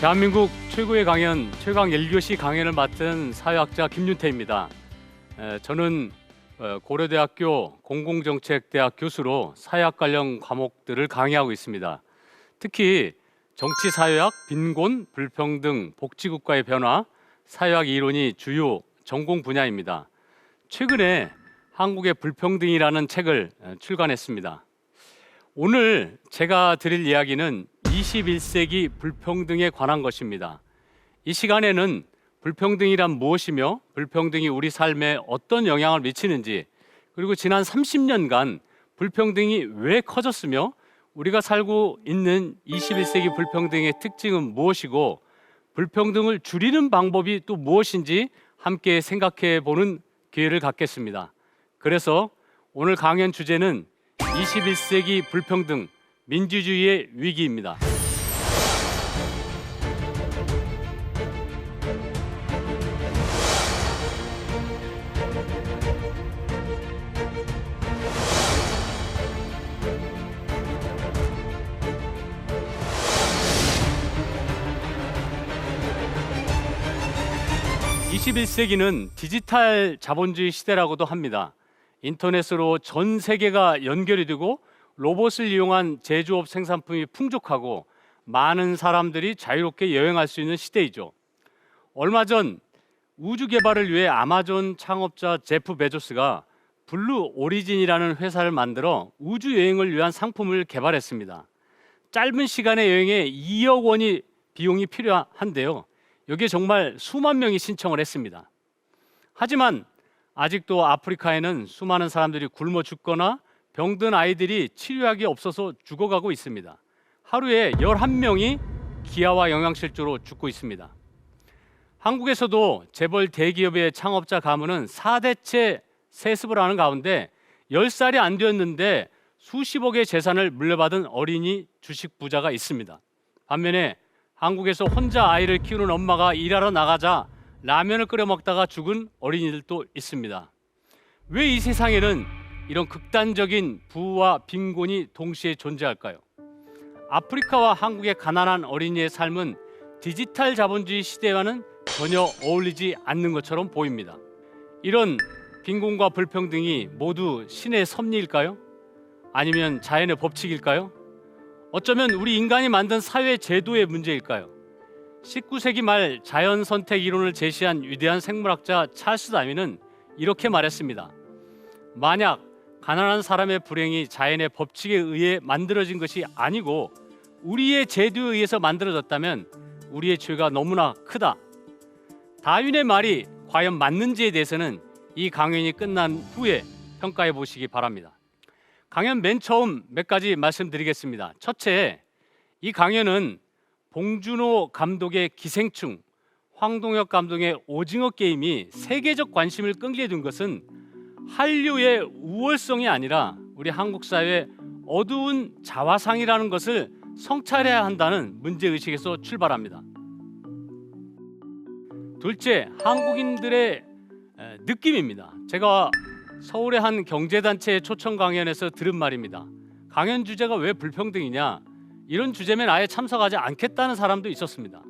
대한민국 최고의 강연, 최강 1교시 강연을 맡은 사회학자 김윤태입니다. 저는 고려대학교 공공정책대학 교수로 사회학 관련 과목들을 강의하고 있습니다. 특히 정치사회학, 빈곤, 불평등, 복지국가의 변화, 사회학 이론이 주요 전공 분야입니다. 최근에 한국의 불평등이라는 책을 출간했습니다. 오늘 제가 드릴 이야기는 21세기 불평등에 관한 것입니다. 이 시간에는 불평등이란 무엇이며 불평등이 우리 삶에 어떤 영향을 미치는지, 그리고 지난 30년간 불평등이 왜 커졌으며 우리가 살고 있는 21세기 불평등의 특징은 무엇이고 불평등을 줄이는 방법이 또 무엇인지 함께 생각해 보는 기회를 갖겠습니다. 그래서 오늘 강연 주제는 21세기 불평등, 민주주의의 위기입니다. (21세기는) 디지털 자본주의 시대라고도 합니다. 인터넷으로 전 세계가 연결이 되고 로봇을 이용한 제조업 생산품이 풍족하고 많은 사람들이 자유롭게 여행할 수 있는 시대이죠. 얼마 전 우주 개발을 위해 아마존 창업자 제프 베조스가 블루 오리진이라는 회사를 만들어 우주 여행을 위한 상품을 개발했습니다. 짧은 시간의 여행에 2억 원이 비용이 필요한데요. 여기에 정말 수만 명이 신청을 했습니다. 하지만 아직도 아프리카에는 수많은 사람들이 굶어 죽거나 병든 아이들이 치료약이 없어서 죽어가고 있습니다. 하루에 11명이 기아와 영양실조로 죽고 있습니다. 한국에서도 재벌 대기업의 창업자 가문은 4대째 세습을 하는 가운데 10살이 안 되었는데 수십억의 재산을 물려받은 어린이 주식 부자가 있습니다. 반면에 한국에서 혼자 아이를 키우는 엄마가 일하러 나가자 라면을 끓여 먹다가 죽은 어린이들도 있습니다. 왜 이 세상에는 이런 극단적인 부와 빈곤이 동시에 존재할까요? 아프리카와 한국의 가난한 어린이의 삶은 디지털 자본주의 시대와는 전혀 어울리지 않는 것처럼 보입니다. 이런 빈곤과 불평등이 모두 신의 섭리일까요? 아니면 자연의 법칙일까요? 어쩌면 우리 인간이 만든 사회 제도의 문제일까요? 19세기 말 자연 선택 이론을 제시한 위대한 생물학자 찰스 다윈은 이렇게 말했습니다. 만약 가난한 사람의 불행이 자연의 법칙에 의해 만들어진 것이 아니고 우리의 제도에 의해서 만들어졌다면 우리의 죄가 너무나 크다. 다윈의 말이 과연 맞는지에 대해서는 이 강연이 끝난 후에 평가해 보시기 바랍니다. 강연 맨 처음 몇 가지 말씀드리겠습니다. 첫째, 이 강연은 봉준호 감독의 기생충, 황동혁 감독의 오징어 게임이 세계적 관심을 끌게 된 것은 한류의 우월성이 아니라 우리 한국 사회의 어두운 자화상이라는 것을 성찰해야 한다는 문제의식에서 출발합니다. 둘째, 한국인들의 느낌입니다. 제가 서울의 한 경제단체의 초청 강연에서 들은 말입니다. 강연 주제가 왜 불평등이냐? 이런 주제면 아예 참석하지 않겠다는 사람도 있었습니다.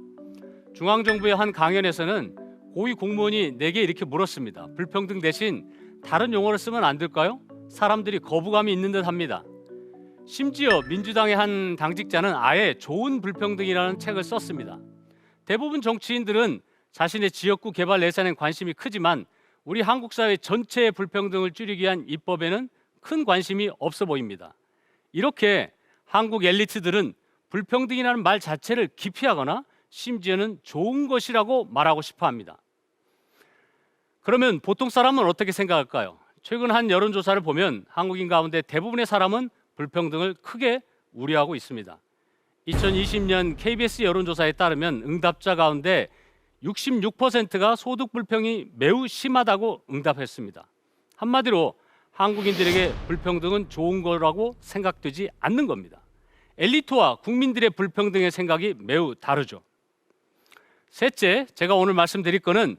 중앙정부의 한 강연에서는 고위 공무원이 내게 이렇게 물었습니다. 불평등 대신 다른 용어를 쓰면 안 될까요? 사람들이 거부감이 있는 듯 합니다. 심지어 민주당의 한 당직자는 아예 좋은 불평등이라는 책을 썼습니다. 대부분 정치인들은 자신의 지역구 개발 예산에 관심이 크지만 우리 한국 사회 전체의 불평등을 줄이기 위한 입법에는 큰 관심이 없어 보입니다. 이렇게 한국 엘리트들은 불평등이라는 말 자체를 기피하거나 심지어는 좋은 것이라고 말하고 싶어 합니다. 그러면 보통 사람은 어떻게 생각할까요? 최근 한 여론조사를 보면 한국인 가운데 대부분의 사람은 불평등을 크게 우려하고 있습니다. 2020년 KBS 여론조사에 따르면 응답자 가운데 66%가 소득 불평이 매우 심하다고 응답했습니다. 한마디로 한국인들에게 불평등은 좋은 거라고 생각되지 않는 겁니다. 엘리트와 국민들의 불평등의 생각이 매우 다르죠. 셋째, 제가 오늘 말씀드릴 거는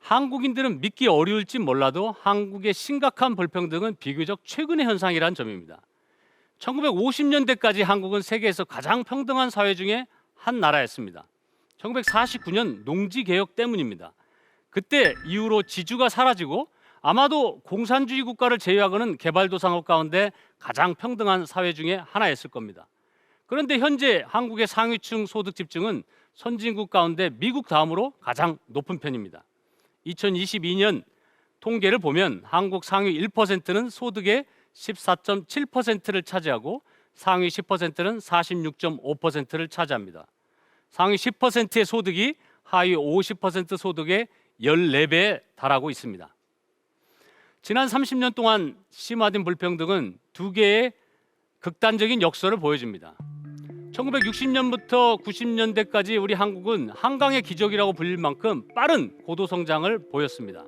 한국인들은 믿기 어려울지 몰라도 한국의 심각한 불평등은 비교적 최근의 현상이라는 점입니다. 1950년대까지 한국은 세계에서 가장 평등한 사회 중에 한 나라였습니다. 1949년 농지개혁 때문입니다. 그때 이후로 지주가 사라지고 아마도 공산주의 국가를 제외하고는 개발도상국 가운데 가장 평등한 사회 중에 하나였을 겁니다. 그런데 현재 한국의 상위층 소득 집중은 선진국 가운데 미국 다음으로 가장 높은 편입니다. 2022년 통계를 보면 한국 상위 1%는 소득의 14.7%를 차지하고 상위 10%는 46.5%를 차지합니다. 상위 10%의 소득이 하위 50% 소득의 14배에 달하고 있습니다. 지난 30년 동안 심화된 불평등은 두 개의 극단적인 역설을 보여줍니다. 1960년부터 90년대까지 우리 한국은 한강의 기적이라고 불릴 만큼 빠른 고도 성장을 보였습니다.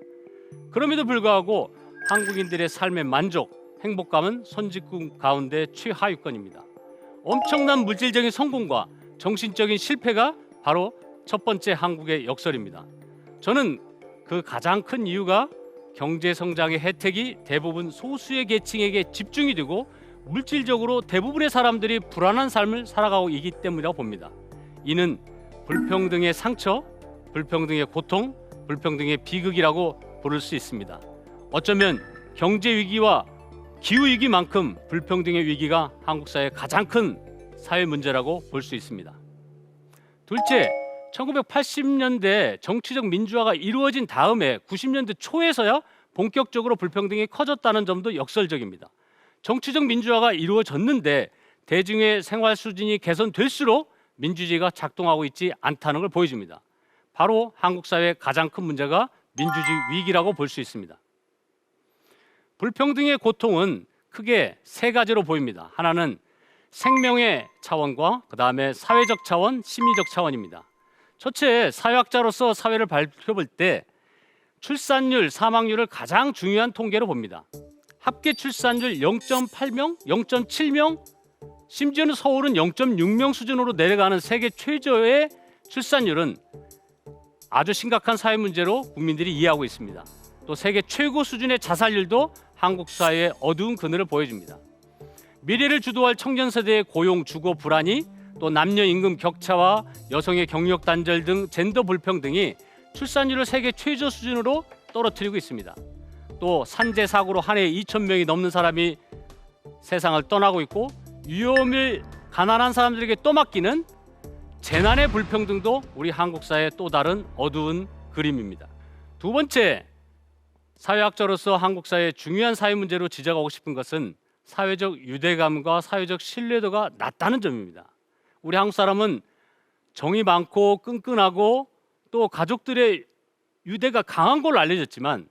그럼에도 불구하고 한국인들의 삶의 만족, 행복감은 선진국 가운데 최하위권입니다. 엄청난 물질적인 성공과 정신적인 실패가 바로 첫 번째 한국의 역설입니다. 저는 그 가장 큰 이유가 경제 성장의 혜택이 대부분 소수의 계층에게 집중이 되고 물질적으로 대부분의 사람들이 불안한 삶을 살아가고 있기 때문이라고 봅니다. 이는 불평등의 상처, 불평등의 고통, 불평등의 비극이라고 부를 수 있습니다. 어쩌면 경제 위기와 기후 위기만큼 불평등의 위기가 한국 사회의 가장 큰 사회 문제라고 볼 수 있습니다. 둘째, 1980년대 정치적 민주화가 이루어진 다음에 90년대 초에서야 본격적으로 불평등이 커졌다는 점도 역설적입니다. 정치적 민주화가 이루어졌는데 대중의 생활 수준이 개선될수록 민주주의가 작동하고 있지 않다는 걸 보여줍니다. 바로 한국 사회의 가장 큰 문제가 민주주의 위기라고 볼 수 있습니다. 불평등의 고통은 크게 세 가지로 보입니다. 하나는 생명의 차원과 그 다음에 사회적 차원, 심리적 차원입니다. 첫째, 사회학자로서 사회를 살펴볼 때 출산율, 사망률을 가장 중요한 통계로 봅니다. 합계 출산율 0.8명, 0.7명, 심지어는 서울은 0.6명 수준으로 내려가는 세계 최저의 출산율은 아주 심각한 사회 문제로 국민들이 이해하고 있습니다. 또 세계 최고 수준의 자살률도 한국 사회의 어두운 그늘을 보여줍니다. 미래를 주도할 청년 세대의 고용, 주거 불안이 또 남녀 임금 격차와 여성의 경력 단절 등 젠더 불평등이 출산율을 세계 최저 수준으로 떨어뜨리고 있습니다. 또 산재 사고로 한 해에 2,000명이 넘는 사람이 세상을 떠나고 있고 위험을 가난한 사람들에게 떠맡기는 재난의 불평등도 우리 한국 사회의 또 다른 어두운 그림입니다. 두 번째, 사회학자로서 한국 사회의 중요한 사회 문제로 지적하고 싶은 것은 사회적 유대감과 사회적 신뢰도가 낮다는 점입니다. 우리 한국 사람은 정이 많고 끈끈하고 또 가족들의 유대가 강한 걸로 알려졌지만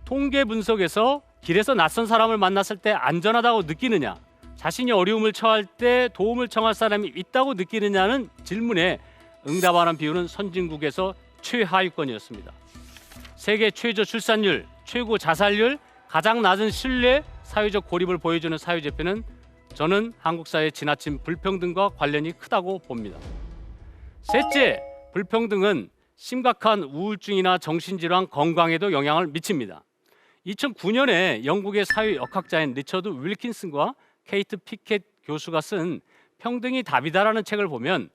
통계 분석에서 길에서 낯선 사람을 만났을 때 안전하다고 느끼느냐, 자신이 어려움을 처할 때 도움을 청할 사람이 있다고 느끼느냐는 질문에 응답하는 비율은 선진국에서 최하위권이었습니다. 세계 최저 출산율, 최고 자살률, 가장 낮은 신뢰, 사회적 고립을 보여주는 사회제표는 저는 한국 사회의 지나친 불평등과 관련이 크다고 봅니다. 셋째, 불평등은 심각한 우울증이나 정신질환 건강에도 영향을 미칩니다. 2009년에 영국의 사회역학자인 리처드 윌킨슨과 케이트 피켓 교수가 쓴 평등이 답이다라는 책을 보면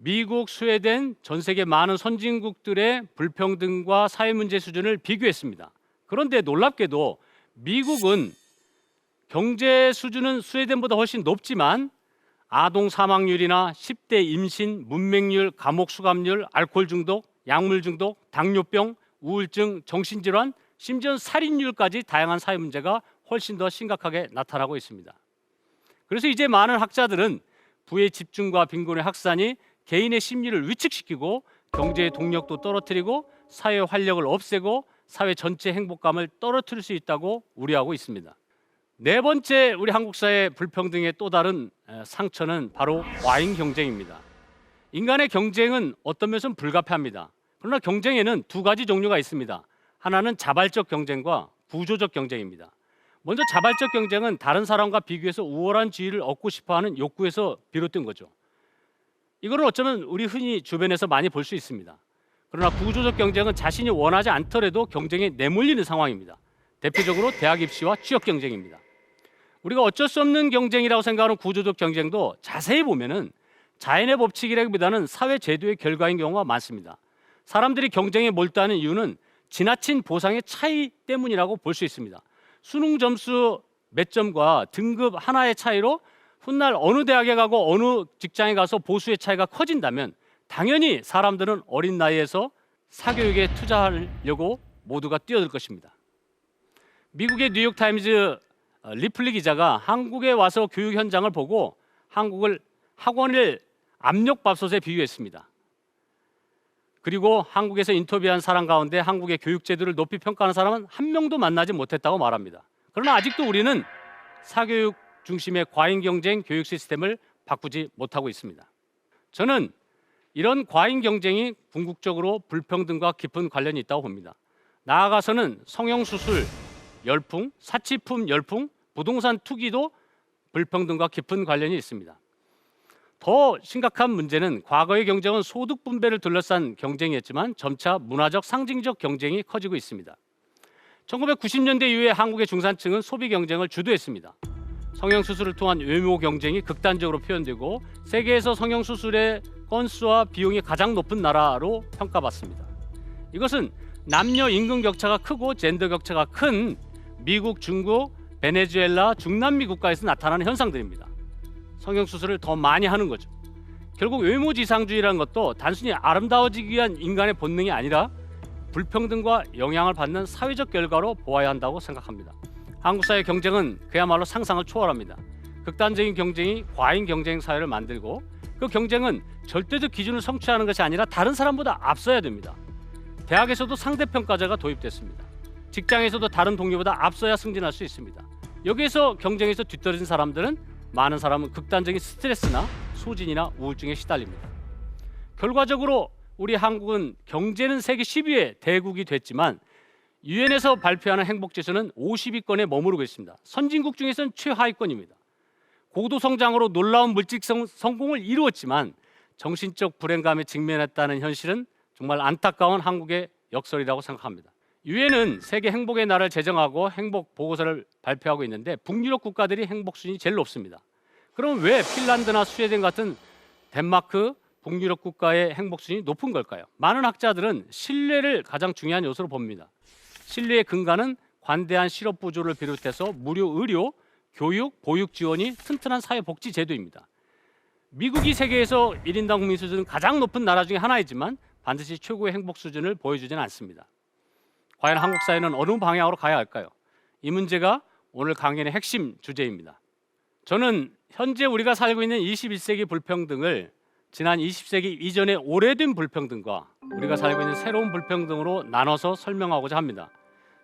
미국, 스웨덴, 전 세계 많은 선진국들의 불평등과 사회 문제 수준을 비교했습니다. 그런데 놀랍게도 미국은 경제 수준은 스웨덴보다 훨씬 높지만 아동 사망률이나 10대 임신, 문맹률, 감옥 수감률, 알코올 중독, 약물 중독, 당뇨병, 우울증, 정신질환, 심지어 살인율까지 다양한 사회 문제가 훨씬 더 심각하게 나타나고 있습니다. 그래서 이제 많은 학자들은 부의 집중과 빈곤의 확산이 개인의 심리를 위축시키고 경제의 동력도 떨어뜨리고 사회 활력을 없애고 사회 전체 행복감을 떨어뜨릴 수 있다고 우려하고 있습니다. 네 번째, 우리 한국 사회 불평등의 또 다른 상처는 바로 과잉 경쟁입니다. 인간의 경쟁은 어떤 면에서는 불가피합니다. 그러나 경쟁에는 두 가지 종류가 있습니다. 하나는 자발적 경쟁과 구조적 경쟁입니다. 먼저 자발적 경쟁은 다른 사람과 비교해서 우월한 지위를 얻고 싶어하는 욕구에서 비롯된 거죠. 이거는 어쩌면 우리 흔히 주변에서 많이 볼 수 있습니다. 그러나 구조적 경쟁은 자신이 원하지 않더라도 경쟁에 내몰리는 상황입니다. 대표적으로 대학 입시와 취업 경쟁입니다. 우리가 어쩔 수 없는 경쟁이라고 생각하는 구조적 경쟁도 자세히 보면은 자연의 법칙이라기보다는 사회 제도의 결과인 경우가 많습니다. 사람들이 경쟁에 몰두하는 이유는 지나친 보상의 차이 때문이라고 볼 수 있습니다. 수능 점수 몇 점과 등급 하나의 차이로 훗날 어느 대학에 가고 어느 직장에 가서 보수의 차이가 커진다면 당연히 사람들은 어린 나이에서 사교육에 투자하려고 모두가 뛰어들 것입니다. 미국의 뉴욕타임즈 리플리 기자가 한국에 와서 교육 현장을 보고 한국을 학원을 압력밥솥에 비유했습니다. 그리고 한국에서 인터뷰한 사람 가운데 한국의 교육 제도를 높이 평가하는 사람은 한 명도 만나지 못했다고 말합니다. 그러나 아직도 우리는 사교육 중심의 과잉 경쟁 교육 시스템을 바꾸지 못하고 있습니다. 저는 이런 과잉 경쟁이 궁극적으로 불평등과 깊은 관련이 있다고 봅니다. 나아가서는 성형수술 열풍, 사치품 열풍, 부동산 투기도 불평등과 깊은 관련이 있습니다. 더 심각한 문제는 과거의 경쟁은 소득 분배를 둘러싼 경쟁이었지만 점차 문화적 상징적 경쟁이 커지고 있습니다. 1990년대 이후에 한국의 중산층은 소비 경쟁을 주도했습니다. 성형수술을 통한 외모 경쟁이 극단적으로 표현되고 세계에서 성형수술의 건수와 비용이 가장 높은 나라로 평가받습니다. 이것은 남녀 임금 격차가 크고 젠더 격차가 큰 미국, 중국, 베네수엘라, 중남미 국가에서 나타나는 현상들입니다. 성형수술을 더 많이 하는 거죠. 결국 외모지상주의라는 것도 단순히 아름다워지기 위한 인간의 본능이 아니라 불평등과 영향을 받는 사회적 결과로 보아야 한다고 생각합니다. 한국 사회 경쟁은 그야말로 상상을 초월합니다. 극단적인 경쟁이 과잉 경쟁 사회를 만들고 그 경쟁은 절대적 기준을 성취하는 것이 아니라 다른 사람보다 앞서야 됩니다. 대학에서도 상대평가제가 도입됐습니다. 직장에서도 다른 동료보다 앞서야 승진할 수 있습니다. 여기에서 경쟁에서 뒤떨어진 사람들은 많은 사람은 극단적인 스트레스나 소진이나 우울증에 시달립니다. 결과적으로 우리 한국은 경제는 세계 10위의 대국이 됐지만 유엔에서 발표하는 행복지수는 50위권에 머무르고 있습니다. 선진국 중에서는 최하위권입니다. 고도 성장으로 놀라운 물질 성공을 이루었지만 정신적 불행감에 직면했다는 현실은 정말 안타까운 한국의 역설이라고 생각합니다. 유엔은 세계 행복의 날을 제정하고 행복 보고서를 발표하고 있는데 북유럽 국가들이 행복 순위 제일 높습니다. 그럼 왜 핀란드나 스웨덴 같은 덴마크, 북유럽 국가의 행복 순위 높은 걸까요? 많은 학자들은 신뢰를 가장 중요한 요소로 봅니다. 신뢰의 근간은 관대한 실업 보조를 비롯해서 무료 의료, 교육, 보육 지원이 튼튼한 사회복지 제도입니다. 미국이 세계에서 1인당 국민 수준은 가장 높은 나라 중에 하나이지만 반드시 최고의 행복 수준을 보여주지는 않습니다. 과연 한국 사회는 어느 방향으로 가야 할까요? 이 문제가 오늘 강연의 핵심 주제입니다. 저는 현재 우리가 살고 있는 21세기 불평등을 지난 20세기 이전의 오래된 불평등과 우리가 살고 있는 새로운 불평등으로 나눠서 설명하고자 합니다.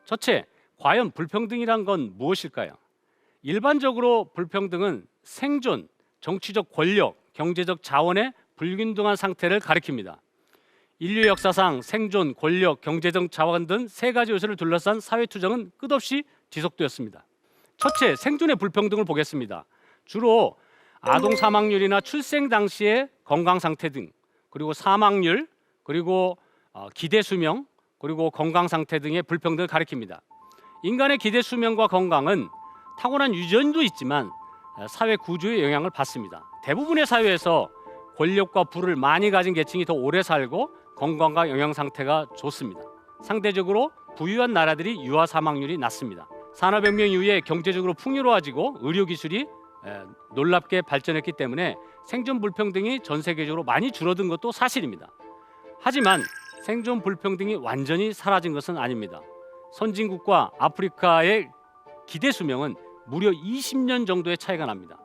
첫째, 과연 불평등이란 건 무엇일까요? 일반적으로 불평등은 생존, 정치적 권력, 경제적 자원의 불균등한 상태를 가리킵니다. 인류 역사상 생존, 권력, 경제적 자원 등 세 가지 요소를 둘러싼 사회투쟁은 끝없이 지속되었습니다. 첫째, 생존의 불평등을 보겠습니다. 주로 아동 사망률이나 출생 당시의 건강 상태 등, 그리고 사망률, 그리고 기대 수명, 그리고 건강 상태 등의 불평등을 가리킵니다. 인간의 기대 수명과 건강은 타고난 유전도 있지만 사회 구조의 영향을 받습니다. 대부분의 사회에서 권력과 부를 많이 가진 계층이 더 오래 살고 건강과 영양 상태가 좋습니다. 상대적으로 부유한 나라들이 유아 사망률이 낮습니다. 산업혁명 이후에 경제적으로 풍요로워지고 의료기술이 놀랍게 발전했기 때문에 생존 불평등이 전 세계적으로 많이 줄어든 것도 사실입니다. 하지만 생존 불평등이 완전히 사라진 것은 아닙니다. 선진국과 아프리카의 기대 수명은 무려 20년 정도의 차이가 납니다.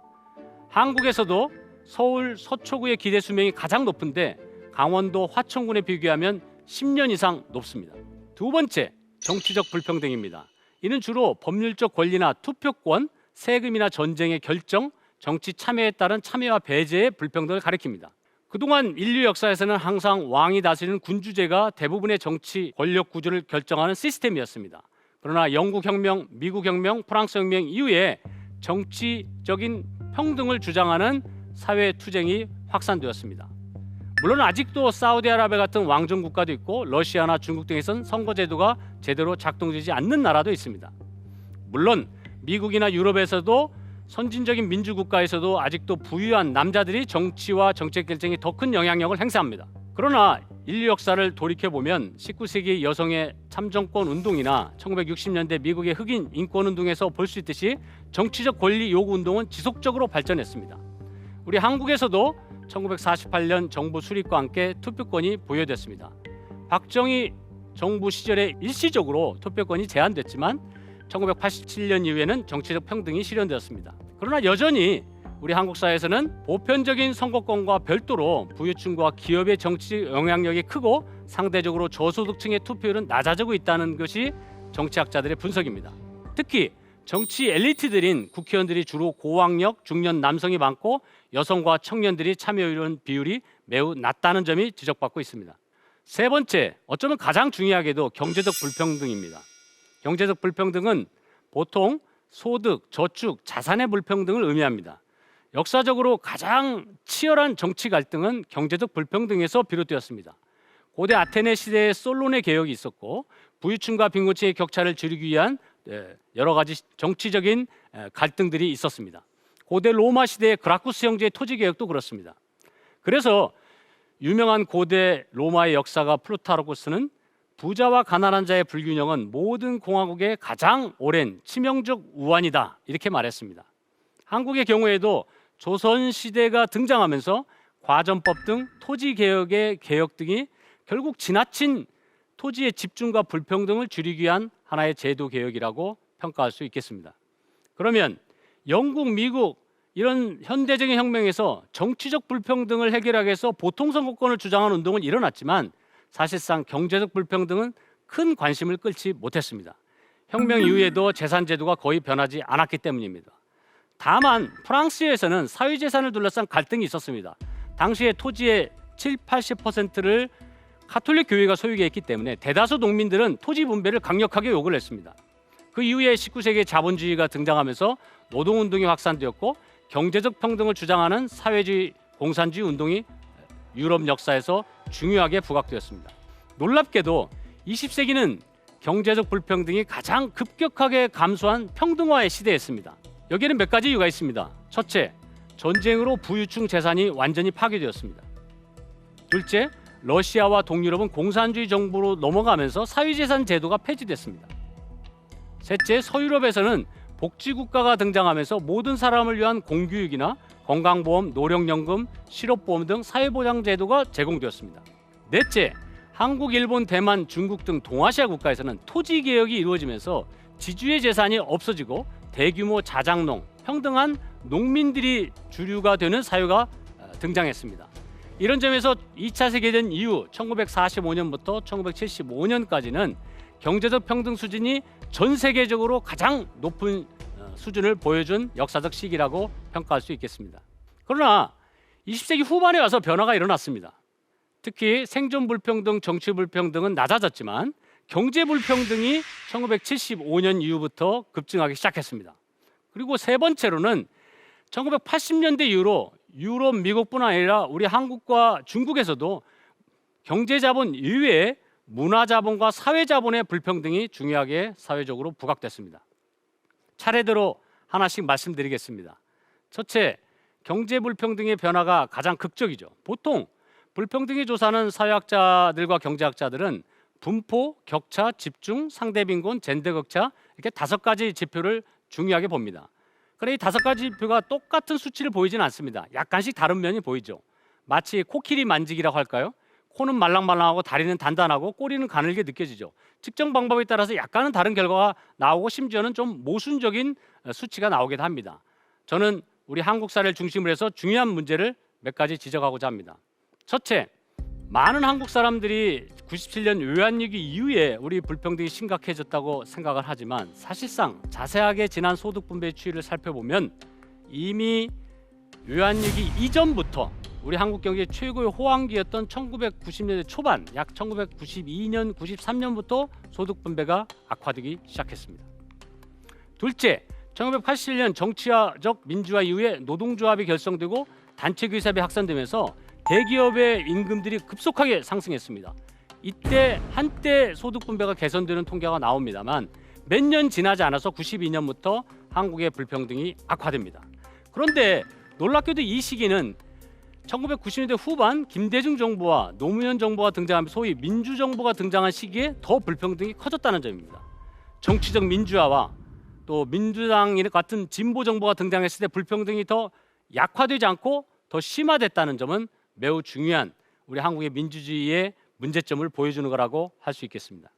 한국에서도 서울 서초구의 기대 수명이 가장 높은데 강원도 화천군에 비교하면 10년 이상 높습니다. 두 번째, 정치적 불평등입니다. 이는 주로 법률적 권리나 투표권, 세금이나 전쟁의 결정, 정치 참여에 따른 참여와 배제의 불평등을 가리킵니다. 그동안 인류 역사에서는 항상 왕이 다스리는 군주제가 대부분의 정치 권력 구조를 결정하는 시스템이었습니다. 그러나 영국 혁명, 미국 혁명, 프랑스 혁명 이후에 정치적인 평등을 주장하는 사회 투쟁이 확산되었습니다. 물론 아직도 사우디아라비아 같은 왕정 국가도 있고 러시아나 중국 등에선 선거제도가 제대로 작동되지 않는 나라도 있습니다. 물론 미국이나 유럽에서도 선진적인 민주국가에서도 아직도 부유한 남자들이 정치와 정책 결정에 더 큰 영향력을 행사합니다. 그러나 인류 역사를 돌이켜보면 19세기 여성의 참정권 운동이나 1960년대 미국의 흑인 인권 운동에서 볼 수 있듯이 정치적 권리 요구 운동은 지속적으로 발전했습니다. 우리 한국에서도 1948년 정부 수립과 함께 투표권이 부여됐습니다. 박정희 정부 시절에 일시적으로 투표권이 제한됐지만 1987년 이후에는 정치적 평등이 실현되었습니다. 그러나 여전히 우리 한국 사회에서는 보편적인 선거권과 별도로 부유층과 기업의 정치 영향력이 크고 상대적으로 저소득층의 투표율은 낮아지고 있다는 것이 정치학자들의 분석입니다. 특히 정치 엘리트들인 국회의원들이 주로 고학력 중년 남성이 많고 여성과 청년들이 참여율 비율이 매우 낮다는 점이 지적받고 있습니다. 세 번째, 어쩌면 가장 중요하게도 경제적 불평등입니다. 경제적 불평등은 보통 소득, 저축, 자산의 불평등을 의미합니다. 역사적으로 가장 치열한 정치 갈등은 경제적 불평등에서 비롯되었습니다. 고대 아테네 시대에 솔론의 개혁이 있었고 부유층과 빈곤층의 격차를 줄이기 위한 여러 가지 정치적인 갈등들이 있었습니다. 고대 로마 시대의 그라쿠스 형제의 토지 개혁도 그렇습니다. 그래서 유명한 고대 로마의 역사가 플루타르코스는 부자와 가난한 자의 불균형은 모든 공화국의 가장 오랜 치명적 우환이다 이렇게 말했습니다. 한국의 경우에도 조선 시대가 등장하면서 과전법 등 토지 개혁의 개혁 등이 결국 지나친 토지의 집중과 불평등을 줄이기 위한 하나의 제도 개혁이라고 평가할 수 있겠습니다. 그러면 영국, 미국 이런 현대적인 혁명에서 정치적 불평등을 해결하기 위해서 보통 선거권을 주장하는 운동은 일어났지만 사실상 경제적 불평등은 큰 관심을 끌지 못했습니다. 혁명 이후에도 재산 제도가 거의 변하지 않았기 때문입니다. 다만 프랑스에서는 사유재산을 둘러싼 갈등이 있었습니다. 당시에 토지의 70~80%를 가톨릭 교회가 소유하게 했기 때문에 대다수 농민들은 토지 분배를 강력하게 요구를 했습니다. 그 이후에 19세기에 자본주의가 등장하면서 노동운동이 확산되었고 경제적 평등을 주장하는 사회주의 공산주의 운동이 유럽 역사에서 중요하게 부각되었습니다. 놀랍게도 20세기는 경제적 불평등이 가장 급격하게 감소한 평등화의 시대였습니다. 여기에는 몇 가지 이유가 있습니다. 첫째, 전쟁으로 부유층 재산이 완전히 파괴되었습니다. 둘째, 러시아와 동유럽은 공산주의 정부로 넘어가면서 사유재산 제도가 폐지됐습니다. 셋째, 서유럽에서는 복지국가가 등장하면서 모든 사람을 위한 공교육이나 건강보험, 노령연금, 실업보험 등 사회보장 제도가 제공되었습니다. 넷째, 한국, 일본, 대만, 중국 등 동아시아 국가에서는 토지 개혁이 이루어지면서 지주의 재산이 없어지고 대규모 자장농, 평등한 농민들이 주류가 되는 사회가 등장했습니다. 이런 점에서 2차 세계대전 이후 1945년부터 1975년까지는 경제적 평등 수준이 전 세계적으로 가장 높은 수준을 보여준 역사적 시기라고 평가할 수 있겠습니다. 그러나 20세기 후반에 와서 변화가 일어났습니다. 특히 생존 불평등, 정치 불평등은 낮아졌지만 경제 불평등이 1975년 이후부터 급증하기 시작했습니다. 그리고 세 번째로는 1980년대 이후로 유럽, 미국뿐 아니라 우리 한국과 중국에서도 경제자본 이외에 문화자본과 사회자본의 불평등이 중요하게 사회적으로 부각됐습니다. 차례대로 하나씩 말씀드리겠습니다. 첫째, 경제 불평등의 변화가 가장 극적이죠. 보통 불평등의 조사는 사회학자들과 경제학자들은 분포, 격차, 집중, 상대빈곤, 젠더 격차 이렇게 5가지 지표를 중요하게 봅니다. 그런데 이 5가지 지표가 똑같은 수치를 보이지는 않습니다. 약간씩 다른 면이 보이죠. 마치 코끼리 만지기라고 할까요? 코는 말랑말랑하고 다리는 단단하고 꼬리는 가늘게 느껴지죠. 측정 방법에 따라서 약간은 다른 결과가 나오고 심지어는 좀 모순적인 수치가 나오기도 합니다. 저는 우리 한국 사례를 중심으로 해서 중요한 문제를 몇 가지 지적하고자 합니다. 첫째, 많은 한국 사람들이 97년 외환위기 이후에 우리 불평등이 심각해졌다고 생각을 하지만 사실상 자세하게 지난 소득 분배 추이를 살펴보면 이미 외환위기 이전부터 우리 한국 경제 최고의 호황기였던 1990년대 초반 약 1992년, 93년부터 소득 분배가 악화되기 시작했습니다. 둘째, 1987년 정치적 민주화 이후에 노동조합이 결성되고 단체기업이 확산되면서 대기업의 임금들이 급속하게 상승했습니다. 이때 한때 소득 분배가 개선되는 통계가 나옵니다만 몇 년 지나지 않아서 92년부터 한국의 불평등이 악화됩니다. 그런데 놀랍게도 이 시기는 1990년대 후반 김대중 정부와 노무현 정부가 등장하면서 소위 민주정부가 등장한 시기에 더 불평등이 커졌다는 점입니다. 정치적 민주화와 또 민주당 같은 진보 정부가 등장했을 때 불평등이 더 약화되지 않고 더 심화됐다는 점은 매우 중요한 우리 한국의 민주주의의 문제점을 보여주는 거라고 할 수 있겠습니다.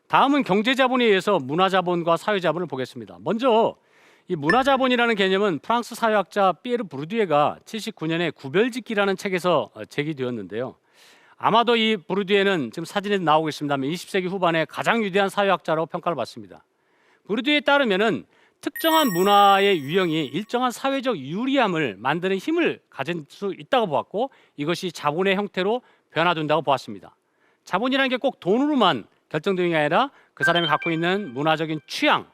다음은 경제자본에 의해서 문화자본과 사회자본을 보겠습니다. 먼저 이 문화자본이라는 개념은 프랑스 사회학자 피에르 부르디에가 79년에 구별짓기라는 책에서 제기되었는데요. 아마도 이 부르디에는 지금 사진에 나오고 있습니다만 20세기 후반에 가장 위대한 사회학자라고 평가를 받습니다. 부르디에에 따르면은 특정한 문화의 유형이 일정한 사회적 유리함을 만드는 힘을 가질 수 있다고 보았고 이것이 자본의 형태로 변화된다고 보았습니다. 자본이라는 게 꼭 돈으로만 결정되는 게 아니라 그 사람이 갖고 있는 문화적인 취향,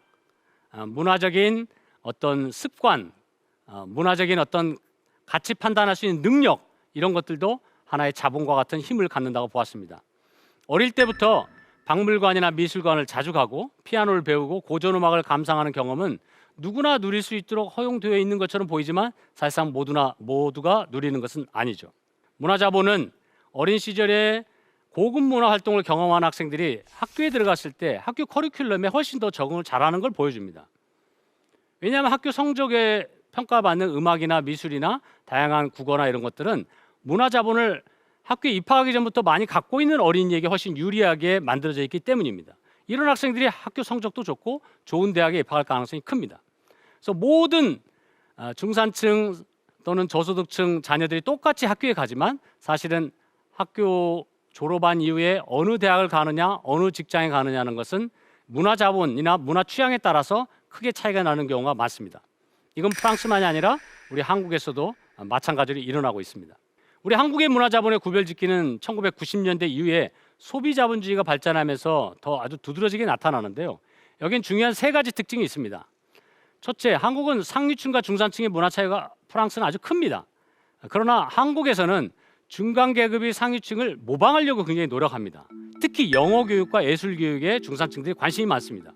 문화적인 어떤 습관, 문화적인 어떤 가치 판단할 수 있는 능력 이런 것들도 하나의 자본과 같은 힘을 갖는다고 보았습니다. 어릴 때부터 박물관이나 미술관을 자주 가고 피아노를 배우고 고전음악을 감상하는 경험은 누구나 누릴 수 있도록 허용되어 있는 것처럼 보이지만 사실상 모두가 누리는 것은 아니죠. 문화자본은 어린 시절에 고급 문화 활동을 경험한 학생들이 학교에 들어갔을 때 학교 커리큘럼에 훨씬 더 적응을 잘하는 걸 보여줍니다. 왜냐하면 학교 성적에 평가받는 음악이나 미술이나 다양한 국어나 이런 것들은 문화자본을 학교에 입학하기 전부터 많이 갖고 있는 어린이에게 훨씬 유리하게 만들어져 있기 때문입니다. 이런 학생들이 학교 성적도 좋고 좋은 대학에 입학할 가능성이 큽니다. 그래서 모든 중산층 또는 저소득층 자녀들이 똑같이 학교에 가지만 사실은 학교 졸업한 이후에 어느 대학을 가느냐 어느 직장에 가느냐는 것은 문화자본이나 문화 취향에 따라서 크게 차이가 나는 경우가 많습니다. 이건 프랑스만이 아니라 우리 한국에서도 마찬가지로 일어나고 있습니다. 우리 한국의 문화자본의 구별짓기는 1990년대 이후에 소비자본주의가 발전하면서 더 아주 두드러지게 나타나는데요. 여긴 중요한 세 가지 특징이 있습니다. 첫째, 한국은 상류층과 중산층의 문화 차이가 프랑스는 아주 큽니다. 그러나 한국에서는 중간 계급이 상류층을 모방하려고 굉장히 노력합니다. 특히 영어 교육과 예술 교육에 중산층들이 관심이 많습니다.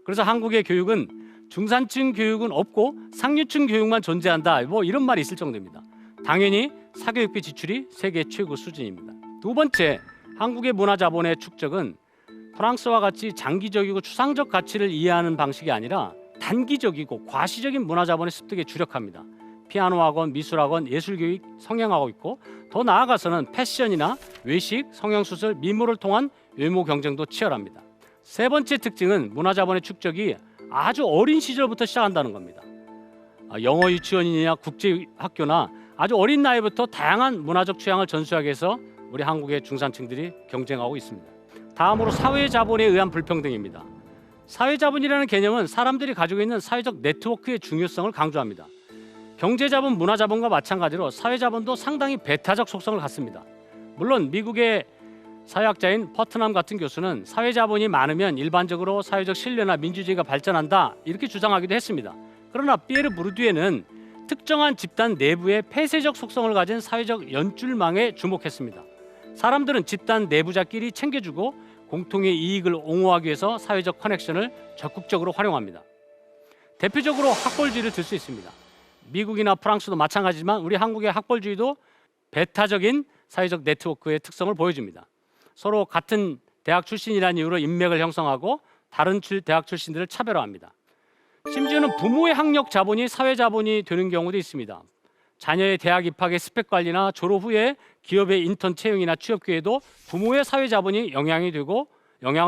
그래서 한국의 교육은 중산층 교육은 없고 상류층 교육만 존재한다. 뭐 이런 말이 있을 정도입니다. 당연히 사교육비 지출이 세계 최고 수준입니다. 두 번째, 한국의 문화자본의 축적은 프랑스와 같이 장기적이고 추상적 가치를 이해하는 방식이 아니라 단기적이고 과시적인 문화자본의 습득에 주력합니다. 피아노 학원, 미술학원, 예술교육 성행하고 있고 더 나아가서는 패션이나 외식, 성형수술, 미모를 통한 외모 경쟁도 치열합니다. 세 번째 특징은 문화자본의 축적이 아주 어린 시절부터 시작한다는 겁니다. 영어 유치원이나 국제학교나 아주 어린 나이부터 다양한 문화적 취향을 전수하기 위해서 우리 한국의 중산층들이 경쟁하고 있습니다. 다음으로 사회자본에 의한 불평등입니다. 사회자본이라는 개념은 사람들이 가지고 있는 사회적 네트워크의 중요성을 강조합니다. 경제자본, 문화자본과 마찬가지로 사회자본도 상당히 배타적 속성을 갖습니다. 물론 미국의 사회학자인 퍼트남 같은 교수는 사회자본이 많으면 일반적으로 사회적 신뢰나 민주주의가 발전한다 이렇게 주장하기도 했습니다. 그러나 피에르 부르디에는 특정한 집단 내부의 폐쇄적 속성을 가진 사회적 연줄망에 주목했습니다. 사람들은 집단 내부자끼리 챙겨주고 공통의 이익을 옹호하기 위해서 사회적 커넥션을 적극적으로 활용합니다. 대표적으로 학벌주의를 들 수 있습니다. 미국이나 프랑스도 마찬가지지만 우리 한국의 학벌주의도 배타적인 사회적 네트워크의 특성을 보여줍니다. 서로 같은 대학 출신이라는 이유로 인맥을 형성하고 다른 대학 출신들을 차별화합니다. 심지어는 부모의 학력 자본이 사회 자본이 되는 경우도 있습니다. 자녀의 대학 입학의 스펙 관리나 졸업 후에 기업의 인턴 채용이나 취업 기회도 부모의 사회 자본이 영향을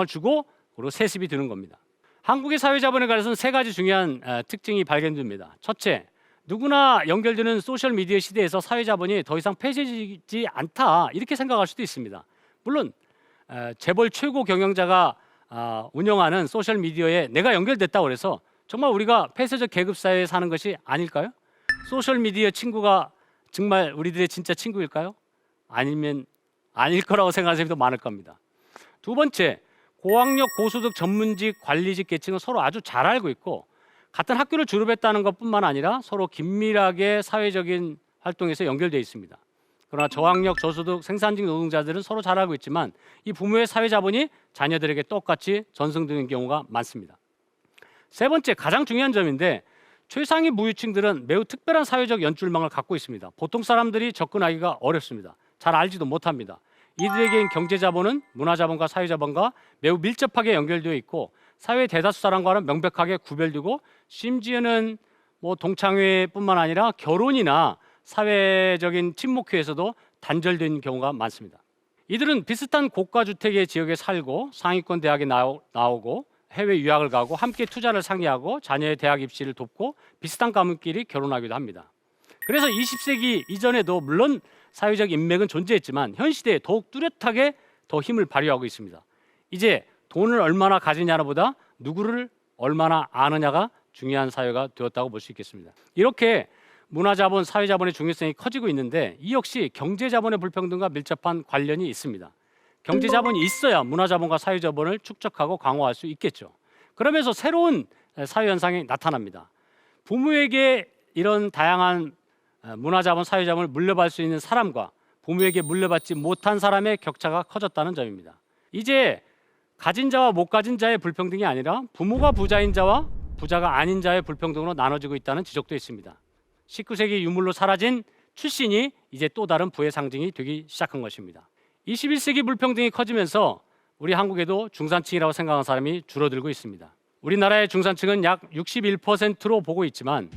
주고 그리고 세습이 드는 겁니다. 한국의 사회 자본에 관해서는 세 가지 중요한 특징이 발견됩니다. 첫째, 누구나 연결되는 소셜 미디어 시대에서 사회 자본이 더 이상 폐쇄되지 않다 이렇게 생각할 수도 있습니다. 물론 재벌 최고 경영자가 운영하는 소셜 미디어에 내가 연결됐다고 해서 정말 우리가 폐쇄적 계급 사회에 사는 것이 아닐까요? 소셜 미디어 친구가 정말 우리들의 진짜 친구일까요? 아니면 아닐 거라고 생각하는 사람도 많을 겁니다. 두 번째, 고학력 고소득 전문직 관리직 계층은 서로 아주 잘 알고 있고 같은 학교를 졸업했다는 것뿐만 아니라 서로 긴밀하게 사회적인 활동에서 연결되어 있습니다. 그러나 저학력 저소득 생산직 노동자들은 서로 잘 알고 있지만 이 부모의 사회 자본이 자녀들에게 똑같이 전승되는 경우가 많습니다. 세 번째, 가장 중요한 점인데 최상위 무유층들은 매우 특별한 사회적 연줄망을 갖고 있습니다. 보통 사람들이 접근하기가 어렵습니다. 잘 알지도 못합니다. 이들에겐 경제자본은 문화자본과 사회자본과 매우 밀접하게 연결되어 있고 사회 대다수 사람과는 명백하게 구별되고 심지어는 동창회뿐만 아니라 결혼이나 사회적인 친목회에서도 단절된 경우가 많습니다. 이들은 비슷한 고가 주택의 지역에 살고 상위권 대학에 나오고 해외 유학을 가고 함께 투자를 상의하고 자녀의 대학 입시를 돕고 비슷한 가문끼리 결혼하기도 합니다. 그래서 20세기 이전에도 물론 사회적 인맥은 존재했지만 현 시대에 더욱 뚜렷하게 더 힘을 발휘하고 있습니다. 이제 돈을 얼마나 가지냐보다 보다 누구를 얼마나 아느냐가 중요한 사회가 되었다고 볼 수 있겠습니다. 이렇게 문화자본, 사회자본의 중요성이 커지고 있는데 이 역시 경제자본의 불평등과 밀접한 관련이 있습니다. 경제자본이 있어야 문화자본과 사회자본을 축적하고 강화할 수 있겠죠. 그러면서 새로운 사회현상이 나타납니다. 부모에게 이런 다양한 문화자본, 사회자본을 물려받을 수 있는 사람과 부모에게 물려받지 못한 사람의 격차가 커졌다는 점입니다. 이제 가진 자와 못 가진 자의 불평등이 아니라 부모가 부자인 자와 부자가 아닌 자의 불평등으로 나눠지고 있다는 지적도 있습니다. 19세기 유물로 사라진 출신이 이제 또 다른 부의 상징이 되기 시작한 것입니다. 21세기 불평등이 커지면서 우리 한국에도 중산층이라고 생각하는 사람이 줄어들고 있습니다. 우리나라의 중산층은 약 61%로 보고 있지만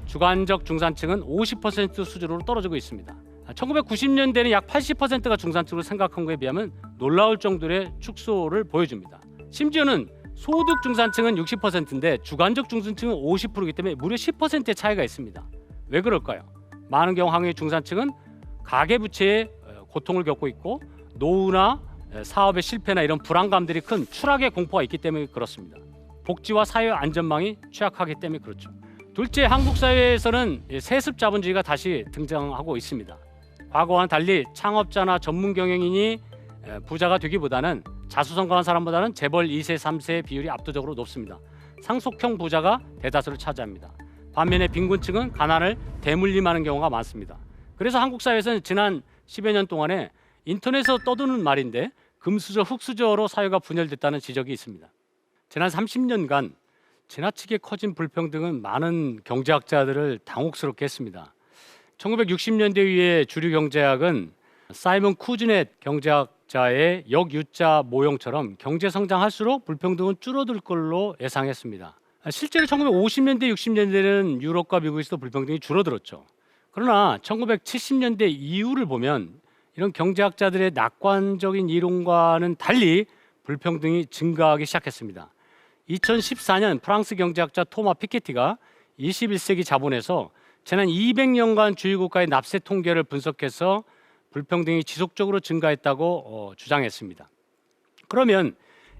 주관적 중산층은 50% 수준으로 떨어지고 있습니다. 1990년대는 약 80%가 중산층으로 생각한 것에 비하면 놀라울 정도의 축소를 보여줍니다. 심지어는 소득 중산층은 60%인데 주관적 중산층은 50%이기 때문에 무려 10%의 차이가 있습니다. 왜 그럴까요? 많은 경우 한국의 중산층은 가계부채에 고통을 겪고 있고 노후나 사업의 실패나 이런 불안감들이 큰 추락의 공포가 있기 때문에 그렇습니다. 복지와 사회 안전망이 취약하기 때문에 그렇죠. 둘째, 한국 사회에서는 세습 자본주의가 다시 등장하고 있습니다. 과거와는 달리 창업자나 전문 경영인이 부자가 되기보다는 자수성가한 사람보다는 재벌 2세, 3세의 비율이 압도적으로 높습니다. 상속형 부자가 대다수를 차지합니다. 반면에 빈곤층은 가난을 대물림하는 경우가 많습니다. 그래서 한국 사회에서는 지난 10여 년 동안에 인터넷에서 떠도는 말인데 금수저, 흙수저로 사회가 분열됐다는 지적이 있습니다. 지난 30년간 지나치게 커진 불평등은 많은 경제학자들을 당혹스럽게 했습니다. 1960년대 이후의 주류 경제학은 사이먼 쿠즈넷 경제학자의 역유자 모형처럼 경제 성장할수록 불평등은 줄어들 걸로 예상했습니다. 실제로 1950년대, 60년대는 유럽과 미국에서도 불평등이 줄어들었죠. 그러나 1970년대 이후를 보면 이런 경제학자들의 낙관적인 이론과는 달리 불평등이 증가하기 시작했습니다. 2014년 프랑스 경제학자 토마 피케티가 21세기 자본에서 지난 200년간 주요 국가의 납세 통계를 분석해서 불평등이 지속적으로 증가했다고 주장했습니다. 그러면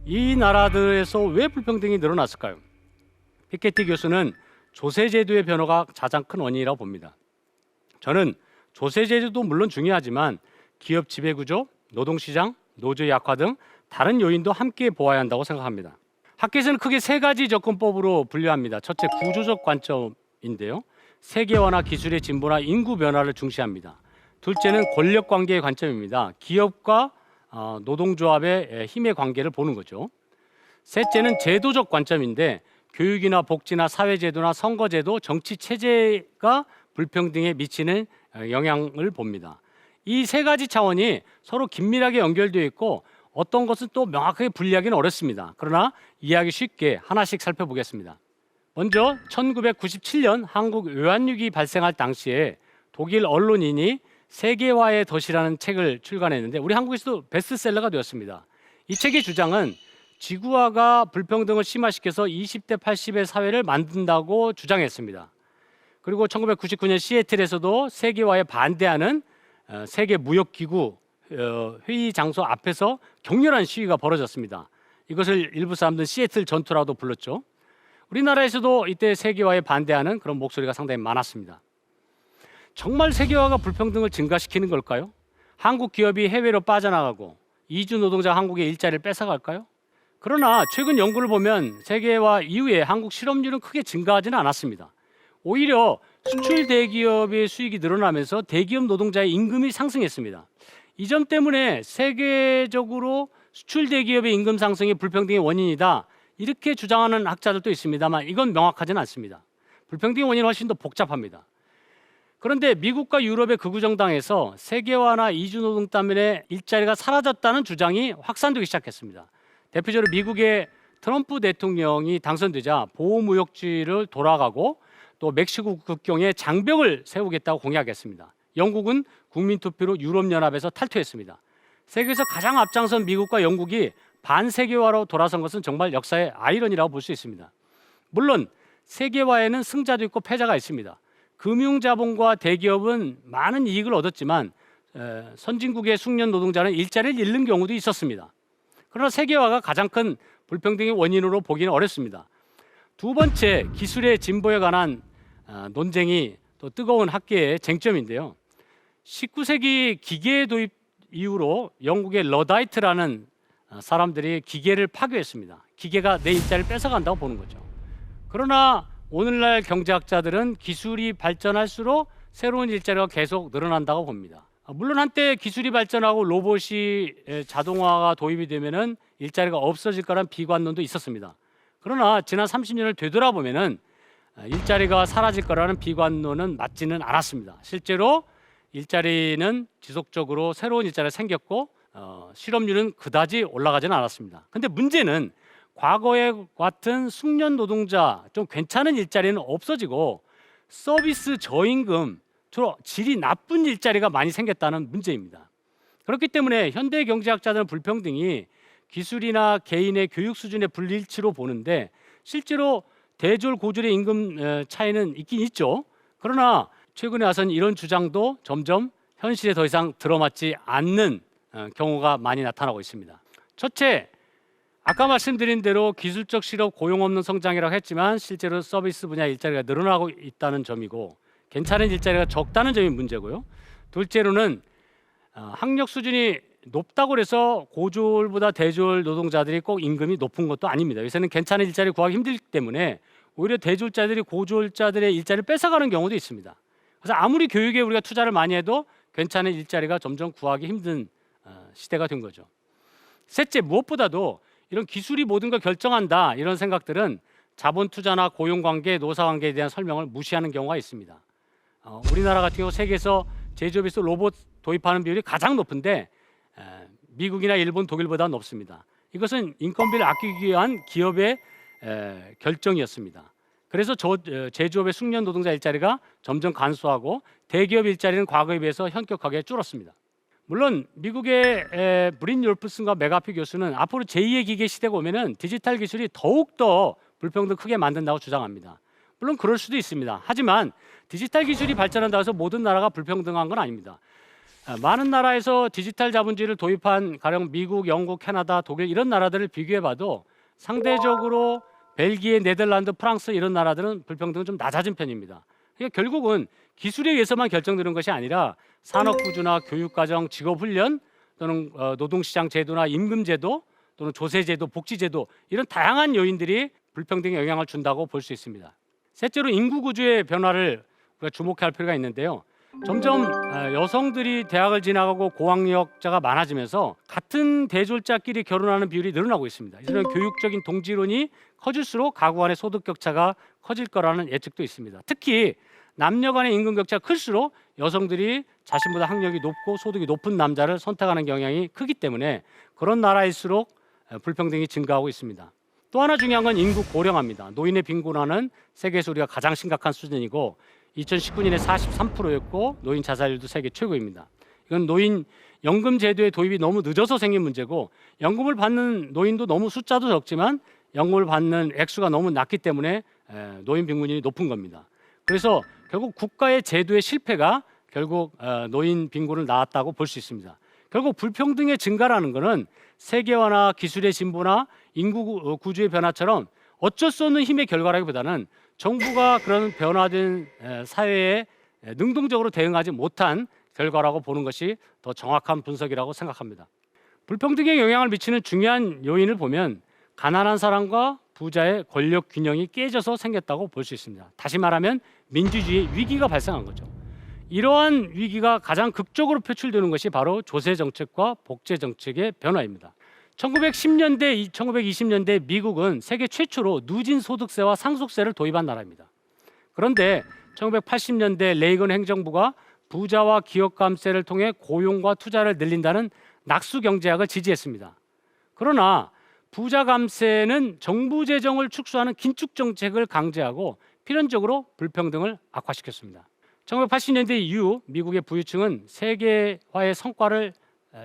이 나라들에서 왜 불평등이 늘어났을까요? 피케티 교수는 조세제도의 변화가 가장 큰 원인이라고 봅니다. 저는 조세제도도 물론 중요하지만 기업 지배구조, 노동시장, 노조 약화 등 다른 요인도 함께 보아야 한다고 생각합니다. 학계에서는 크게 세 가지 접근법으로 분류합니다. 첫째, 구조적 관점인데요. 세계화나 기술의 진보나 인구 변화를 중시합니다. 둘째는 권력 관계의 관점입니다. 기업과 노동조합의 힘의 관계를 보는 거죠. 셋째는 제도적 관점인데 교육이나 복지나 사회제도나 선거제도, 정치체제가 불평등에 미치는 영향을 봅니다. 이 세 가지 차원이 서로 긴밀하게 연결되어 있고 어떤 것은 또 명확하게 분리하기는 어렵습니다. 그러나 이해하기 쉽게 하나씩 살펴보겠습니다. 먼저 1997년 한국 외환위기 발생할 당시에 독일 언론인이 세계화의 덫이라는 책을 출간했는데 우리 한국에서도 베스트셀러가 되었습니다. 이 책의 주장은 지구화가 불평등을 심화시켜서 20대 80의 사회를 만든다고 주장했습니다. 그리고 1999년 시애틀에서도 세계화에 반대하는 세계무역기구 회의 장소 앞에서 격렬한 시위가 벌어졌습니다. 이것을 일부 사람들은 시애틀 전투라고 불렀죠. 우리나라에서도 이때 세계화에 반대하는 그런 목소리가 상당히 많았습니다. 정말 세계화가 불평등을 증가시키는 걸까요? 한국 기업이 해외로 빠져나가고 이주 노동자 한국의 일자리를 뺏어갈까요? 그러나 최근 연구를 보면 세계화 이후에 한국 실업률은 크게 증가하지는 않았습니다. 오히려 수출 대기업의 수익이 늘어나면서 대기업 노동자의 임금이 상승했습니다. 이 점 때문에 세계적으로 수출 대기업의 임금 상승이 불평등의 원인이다 이렇게 주장하는 학자들도 있습니다만 이건 명확하지는 않습니다. 불평등의 원인은 훨씬 더 복잡합니다. 그런데 미국과 유럽의 극우 정당에서 세계화나 이주노동 때문에 일자리가 사라졌다는 주장이 확산되기 시작했습니다. 대표적으로 미국의 트럼프 대통령이 당선되자 보호무역주의를 돌아가고 또 멕시코 국경에 장벽을 세우겠다고 공약했습니다. 영국은 국민투표로 유럽연합에서 탈퇴했습니다. 세계에서 가장 앞장선 미국과 영국이 반세계화로 돌아선 것은 정말 역사의 아이러니라고 볼 수 있습니다. 물론 세계화에는 승자도 있고 패자가 있습니다. 금융자본과 대기업은 많은 이익을 얻었지만 선진국의 숙련 노동자는 일자리를 잃는 경우도 있었습니다. 그러나 세계화가 가장 큰 불평등의 원인으로 보기는 어렵습니다. 두 번째, 기술의 진보에 관한 논쟁이 또 뜨거운 학계의 쟁점인데요. 19세기 기계 도입 이후로 영국의 러다이트라는 사람들이 기계를 파괴했습니다. 기계가 내 일자리를 뺏어간다고 보는 거죠. 그러나 오늘날 경제학자들은 기술이 발전할수록 새로운 일자리가 계속 늘어난다고 봅니다. 물론 한때 기술이 발전하고 로봇이 자동화가 도입이 되면은 일자리가 없어질 거란 비관론도 있었습니다. 그러나 지난 30년을 되돌아보면은 일자리가 사라질 거라는 비관론은 맞지는 않았습니다. 실제로 일자리는 지속적으로 새로운 일자리가 생겼고 실업률은 그다지 올라가지는 않았습니다. 근데 문제는 과거에 같은 숙련 노동자 좀 괜찮은 일자리는 없어지고 서비스 저임금 주로 질이 나쁜 일자리가 많이 생겼다는 문제입니다. 그렇기 때문에 현대 경제학자들은 불평등이 기술이나 개인의 교육 수준의 불일치로 보는데 실제로 대졸 고졸의 임금 차이는 있긴 있죠. 그러나 최근에 와서는 이런 주장도 점점 현실에 더 이상 들어맞지 않는 경우가 많이 나타나고 있습니다. 첫째, 아까 말씀드린 대로 기술적 실업 고용 없는 성장이라고 했지만 실제로 서비스 분야 일자리가 늘어나고 있다는 점이고 괜찮은 일자리가 적다는 점이 문제고요. 둘째로는 학력 수준이 높다고 해서 고졸보다 대졸 노동자들이 꼭 임금이 높은 것도 아닙니다. 요새는 괜찮은 일자리 구하기 힘들기 때문에 오히려 대졸자들이 고졸자들의 일자리를 뺏어가는 경우도 있습니다. 그래서 아무리 교육에 우리가 투자를 많이 해도 괜찮은 일자리가 점점 구하기 힘든 시대가 된 거죠. 셋째, 무엇보다도 이런 기술이 모든 걸 결정한다 이런 생각들은 자본 투자나 고용 관계, 노사 관계에 대한 설명을 무시하는 경우가 있습니다. 우리나라 같은 경우 세계에서 제조업에서 로봇 도입하는 비율이 가장 높은데 미국이나 일본, 독일보다 높습니다. 이것은 인건비를 아끼기 위한 기업의 결정이었습니다. 그래서 제조업의 숙련 노동자 일자리가 점점 간소하고 대기업 일자리는 과거에 비해서 현격하게 줄었습니다. 물론 미국의 브린 율프슨과 메가피 교수는 앞으로 제2의 기계 시대가 오면은 디지털 기술이 더욱더 불평등 크게 만든다고 주장합니다. 물론 그럴 수도 있습니다. 하지만 디지털 기술이 발전한다고 해서 모든 나라가 불평등한 건 아닙니다. 많은 나라에서 디지털 자본주의를 도입한 가령 미국, 영국, 캐나다, 독일 이런 나라들을 비교해봐도 상대적으로 벨기에, 네덜란드, 프랑스 이런 나라들은 불평등은 좀 낮아진 편입니다. 그러니까 결국은 기술에 의해서만 결정되는 것이 아니라 산업구조나 교육과정, 직업훈련 또는 노동시장 제도나 임금제도 또는 조세제도, 복지제도 이런 다양한 요인들이 불평등에 영향을 준다고 볼 수 있습니다. 셋째로 인구구조의 변화를 우리가 주목할 필요가 있는데요. 점점 여성들이 대학을 진학하고 고학력자가 많아지면서 같은 대졸자끼리 결혼하는 비율이 늘어나고 있습니다. 이런 교육적인 동지론이 커질수록 가구 간의 소득 격차가 커질 거라는 예측도 있습니다. 특히 남녀 간의 임금 격차가 클수록 여성들이 자신보다 학력이 높고 소득이 높은 남자를 선택하는 경향이 크기 때문에 그런 나라일수록 불평등이 증가하고 있습니다. 또 하나 중요한 건 인구 고령화입니다. 노인의 빈곤화는 세계에서 우리가 가장 심각한 수준이고 2019년에 43%였고 노인 자살률도 세계 최고입니다. 이건 노인 연금 제도의 도입이 너무 늦어서 생긴 문제고 연금을 받는 노인도 너무 숫자도 적지만 연금을 받는 액수가 너무 낮기 때문에 노인 빈곤율이 높은 겁니다. 그래서 결국 국가의 제도의 실패가 결국 노인 빈곤을 낳았다고 볼 수 있습니다. 결국 불평등의 증가라는 것은 세계화나 기술의 진보나 인구 구조의 변화처럼 어쩔 수 없는 힘의 결과라기보다는 정부가 그런 변화된 사회에 능동적으로 대응하지 못한 결과라고 보는 것이 더 정확한 분석이라고 생각합니다. 불평등에 영향을 미치는 중요한 요인을 보면 가난한 사람과 부자의 권력 균형이 깨져서 생겼다고 볼 수 있습니다. 다시 말하면 민주주의 위기가 발생한 거죠. 이러한 위기가 가장 극적으로 표출되는 것이 바로 조세 정책과 복제 정책의 변화입니다. 1910년대, 1920년대 미국은 세계 최초로 누진 소득세와 상속세를 도입한 나라입니다. 그런데 1980년대 레이건 행정부가 부자와 기업 감세를 통해 고용과 투자를 늘린다는 낙수 경제학을 지지했습니다. 그러나 부자 감세는 정부 재정을 축소하는 긴축 정책을 강제하고 필연적으로 불평등을 악화시켰습니다. 1980년대 이후 미국의 부유층은 세계화의 성과를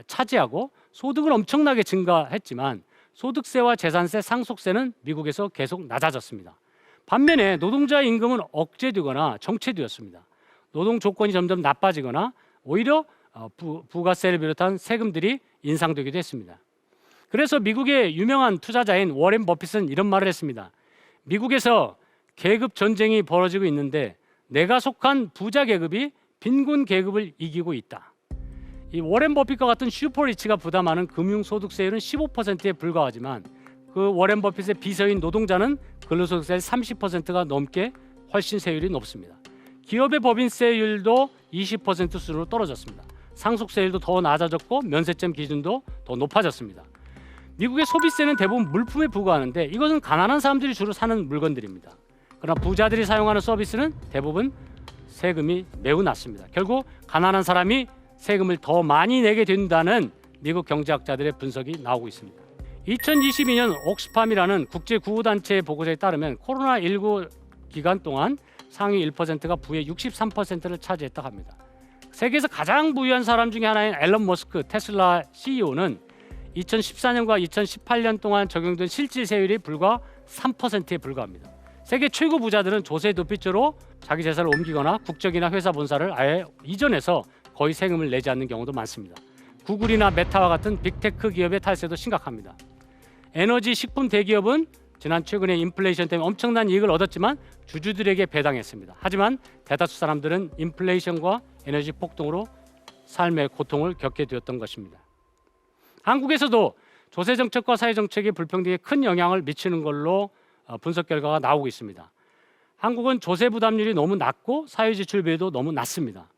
차지하고 소득은 엄청나게 증가했지만 소득세와 재산세, 상속세는 미국에서 계속 낮아졌습니다. 반면에 노동자 임금은 억제되거나 정체되었습니다. 노동 조건이 점점 나빠지거나 오히려 부가세를 비롯한 세금들이 인상되기도 했습니다. 그래서 미국의 유명한 투자자인 워렌 버핏은 이런 말을 했습니다. 미국에서 계급 전쟁이 벌어지고 있는데 내가 속한 부자 계급이 빈곤 계급을 이기고 있다. 이 워렌 버핏과 같은 슈퍼리치가 부담하는 금융소득세율은 15%에 불과하지만 그 워렌 버핏의 비서인 노동자는 근로소득세 30%가 넘게 훨씬 세율이 높습니다. 기업의 법인세율도 20% 수준으로 떨어졌습니다. 상속세율도 더 낮아졌고 면세점 기준도 더 높아졌습니다. 미국의 소비세는 대부분 물품에 부과하는데 이것은 가난한 사람들이 주로 사는 물건들입니다. 그러나 부자들이 사용하는 서비스는 대부분 세금이 매우 낮습니다. 결국 가난한 사람이 세금을 더 많이 내게 된다는 미국 경제학자들의 분석이 나오고 있습니다. 2022년 옥스팜이라는 국제 구호단체의 보고서에 따르면 코로나19 기간 동안 상위 1%가 부의 63%를 차지했다고 합니다. 세계에서 가장 부유한 사람 중에 하나인 앨런 머스크 테슬라 CEO는 2014년과 2018년 동안 적용된 실질세율이 불과 3%에 불과합니다. 세계 최고 부자들은 조세 도피죄로 자기 재산을 옮기거나 국적이나 회사 본사를 아예 이전해서 거의 세금을 내지 않는 경우도 많습니다. 구글이나 메타와 같은 빅테크 기업의 탈세도 심각합니다. 에너지 식품 대기업은 지난 최근에 인플레이션 때문에 엄청난 이익을 얻었지만 주주들에게 배당했습니다. 하지만 대다수 사람들은 인플레이션과 에너지 폭등으로 삶의 고통을 겪게 되었던 것입니다. 한국에서도 조세 정책과 사회 정책이 불평등에 큰 영향을 미치는 걸로 분석 결과가 나오고 있습니다. 한국은 조세 부담률이 너무 낮고 사회 지출 비율도 너무 낮습니다.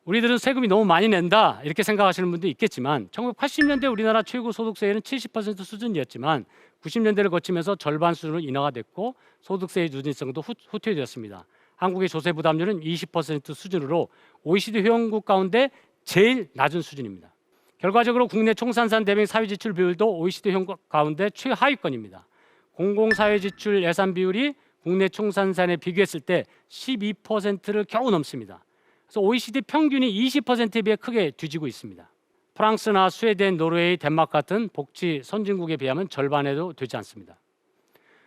우리들은 세금이 너무 많이 낸다 이렇게 생각하시는 분도 있겠지만 1980년대 우리나라 최고 소득세율은 70% 수준이었지만 90년대를 거치면서 절반 수준으로 인하가 됐고 소득세의 누진성도 후퇴되었습니다. 한국의 조세 부담률은 20% 수준으로 OECD 회원국 가운데 제일 낮은 수준입니다. 결과적으로 국내 총산산 대비 사회지출 비율도 OECD 회원국 가운데 최하위권입니다. 공공사회지출 예산 비율이 국내 총산산에 비교했을 때 12%를 겨우 넘습니다. 그래서 OECD 평균이 20%에 비해 크게 뒤지고 있습니다. 프랑스나 스웨덴, 노르웨이, 덴마크 같은 복지 선진국에 비하면 절반에도 되지 않습니다.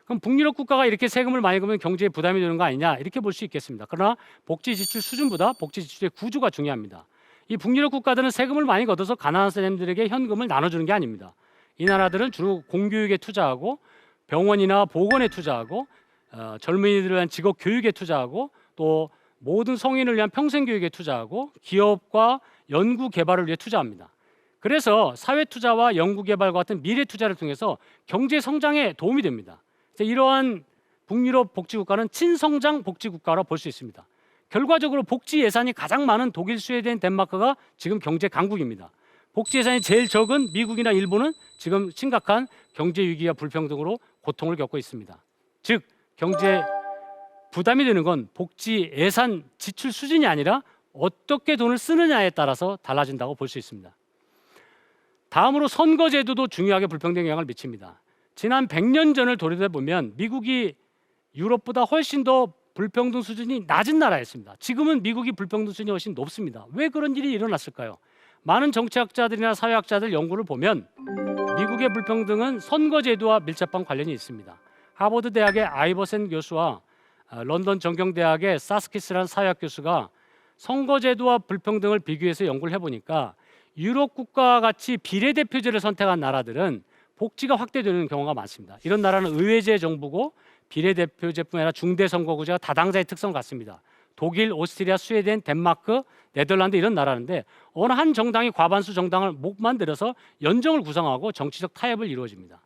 그럼 북유럽 국가가 이렇게 세금을 많이 걷으면 경제에 부담이 되는 거 아니냐 이렇게 볼 수 있겠습니다. 그러나 복지 지출 수준보다 복지 지출의 구조가 중요합니다. 이 북유럽 국가들은 세금을 많이 걷어서 가난한 사람들에게 현금을 나눠주는 게 아닙니다. 이 나라들은 주로 공교육에 투자하고 병원이나 보건에 투자하고 젊은이들을 위한 직업 교육에 투자하고 또 모든 성인을 위한 평생 교육에 투자하고 기업과 연구 개발을 위해 투자합니다. 그래서 사회 투자와 연구 개발과 같은 미래 투자를 통해서 경제 성장에 도움이 됩니다. 이러한 북유럽 복지 국가는 친성장 복지 국가로 볼 수 있습니다. 결과적으로 복지 예산이 가장 많은 독일, 스웨덴, 덴마크가 지금 경제 강국입니다. 복지 예산이 제일 적은 미국이나 일본은 지금 심각한 경제 위기와 불평등으로 고통을 겪고 있습니다. 즉 경제 부담이 되는 건 복지 예산 지출 수준이 아니라 어떻게 돈을 쓰느냐에 따라서 달라진다고 볼 수 있습니다. 다음으로 선거제도도 중요하게 불평등 영향을 미칩니다. 지난 100년 전을 돌이켜보면 미국이 유럽보다 훨씬 더 불평등 수준이 낮은 나라였습니다. 지금은 미국이 불평등 수준이 훨씬 높습니다. 왜 그런 일이 일어났을까요? 많은 정치학자들이나 사회학자들 연구를 보면 미국의 불평등은 선거제도와 밀접한 관련이 있습니다. 하버드 대학의 아이버센 교수와 런던 정경대학의 사스키스라는 사회학 교수가 선거제도와 불평등을 비교해서 연구를 해보니까 유럽 국가와 같이 비례대표제를 선택한 나라들은 복지가 확대되는 경우가 많습니다. 이런 나라는 의회제 정부고 비례대표제뿐 아니라 중대선거구제가 다당자의 특성 같습니다. 독일, 오스트리아, 스웨덴, 덴마크, 네덜란드 이런 나라인데 어느 한 정당이 과반수 정당을 못 만들어서 연정을 구성하고 정치적 타협을 이루어집니다.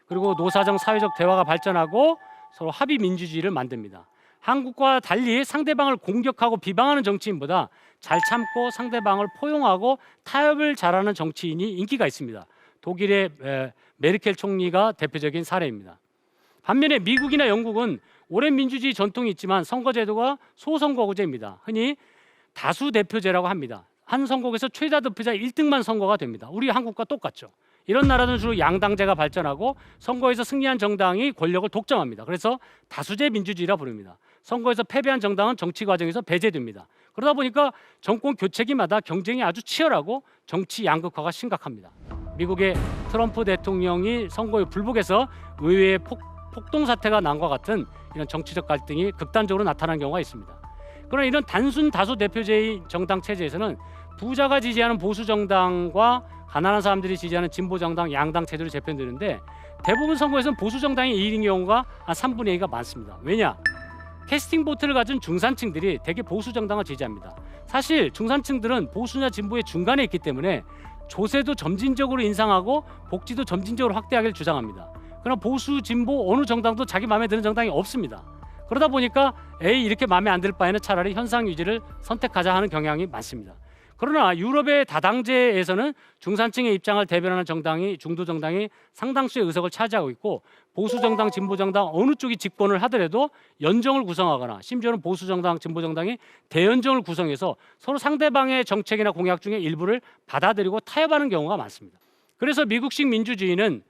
그리고 노사정 사회적 대화가 발전하고 서로 합의 민주주의를 만듭니다. 한국과 달리 상대방을 공격하고 비방하는 정치인보다 잘 참고 상대방을 포용하고 타협을 잘하는 정치인이 인기가 있습니다. 독일의 메르켈 총리가 대표적인 사례입니다. 반면에 미국이나 영국은 오랜 민주주의 전통이 있지만 선거제도가 소선거구제입니다. 흔히 다수대표제라고 합니다. 한 선거구에서 최다 득표자 1등만 선거가 됩니다. 우리 한국과 똑같죠. 이런 나라는 주로 양당제가 발전하고 선거에서 승리한 정당이 권력을 독점합니다. 그래서 다수제 민주주의라 부릅니다. 선거에서 패배한 정당은 정치 과정에서 배제됩니다. 그러다 보니까 정권 교체기마다 경쟁이 아주 치열하고 정치 양극화가 심각합니다. 미국의 트럼프 대통령이 선거에 불복해서 의회에 폭동 사태가 난 것 같은 이런 정치적 갈등이 극단적으로 나타난 경우가 있습니다. 그러나 이런 단순 다수 대표제의 정당 체제에서는 부자가 지지하는 보수 정당과 가난한 사람들이 지지하는 진보 정당 양당 체제로 재편되는데 대부분 선거에서는 보수 정당이 이긴 경우가 한 3분의 2가 많습니다. 왜냐? 캐스팅 보트를 가진 중산층들이 대개 보수 정당을 지지합니다. 사실 중산층들은 보수나 진보의 중간에 있기 때문에 조세도 점진적으로 인상하고 복지도 점진적으로 확대하기를 주장합니다. 그러나 보수, 진보 어느 정당도 자기 마음에 드는 정당이 없습니다. 그러다 보니까 이렇게 마음에 안 들 바에는 차라리 현상 유지를 선택하자 하는 경향이 많습니다. 그러나 유럽의 다당제에서는 중산층의 입장을 대변하는 정당이 중도 정당이 상당수의 의석을 차지하고 있고 보수 정당, 진보 정당 어느 쪽이 집권을 하더라도 연정을 구성하거나 심지어는 보수 정당, 진보 정당이 대연정을 구성해서 서로 상대방의 정책이나 공약 중에 일부를 받아들이고 타협하는 경우가 많습니다. 그래서 미국식 민주주의는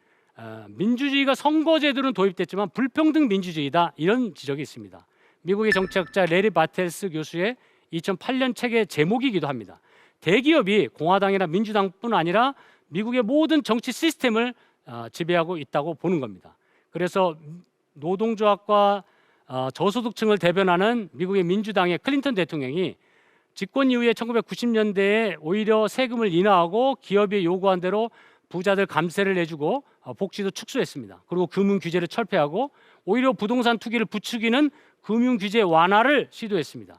민주주의가 선거제도는 도입됐지만 불평등 민주주의다 이런 지적이 있습니다. 미국의 정치학자 레리 바텔스 교수의 2008년 책의 제목이기도 합니다. 대기업이 공화당이나 민주당뿐 아니라 미국의 모든 정치 시스템을 지배하고 있다고 보는 겁니다. 그래서 노동조합과 저소득층을 대변하는 미국의 민주당의 클린턴 대통령이 집권 이후에 1990년대에 오히려 세금을 인하하고 기업이 요구한 대로 부자들 감세를 내주고 복지도 축소했습니다. 그리고 금융 규제를 철폐하고 오히려 부동산 투기를 부추기는 금융 규제 완화를 시도했습니다.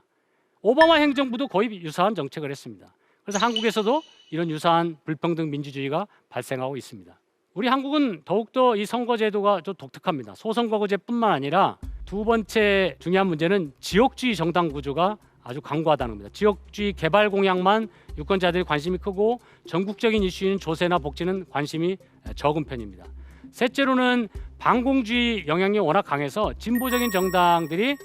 오바마 행정부도 거의 유사한 정책을 했습니다. 그래서 한국에서도 이런 유사한 불평등 민주주의가 발생하고 있습니다. 우리 한국은 더욱더 이 선거제도가 좀 독특합니다. 소선거구제뿐만 아니라 두 번째 중요한 문제는 지역주의 정당 구조가 아주 강고하다는 겁니다. 지역주의 개발 공약만 유권자들이 관심이 크고 전국적인 이슈인 조세나 복지는 관심이 적은 편입니다. 셋째로는 반공주의 영향이 워낙 강해서 진보적인 정당들이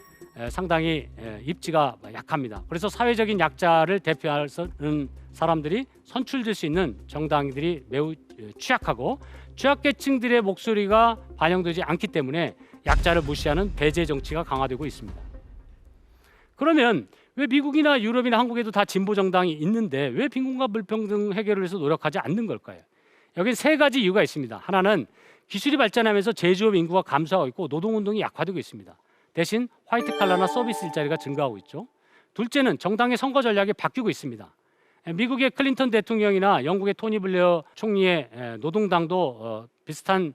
상당히 입지가 약합니다. 그래서 사회적인 약자를 대표하는 사람들이 선출될 수 있는 정당들이 매우 취약하고 취약계층들의 목소리가 반영되지 않기 때문에 약자를 무시하는 배제 정치가 강화되고 있습니다. 그러면 왜 미국이나 유럽이나 한국에도 다 진보 정당이 있는데 왜 빈곤과 불평등 해결을 위해서 노력하지 않는 걸까요? 여기 세 가지 이유가 있습니다. 하나는 기술이 발전하면서 제조업 인구가 감소하고 있고 노동운동이 약화되고 있습니다. 대신 화이트 칼라나 서비스 일자리가 증가하고 있죠. 둘째는 정당의 선거 전략이 바뀌고 있습니다. 미국의 클린턴 대통령이나 영국의 토니 블레어 총리의 노동당도 비슷한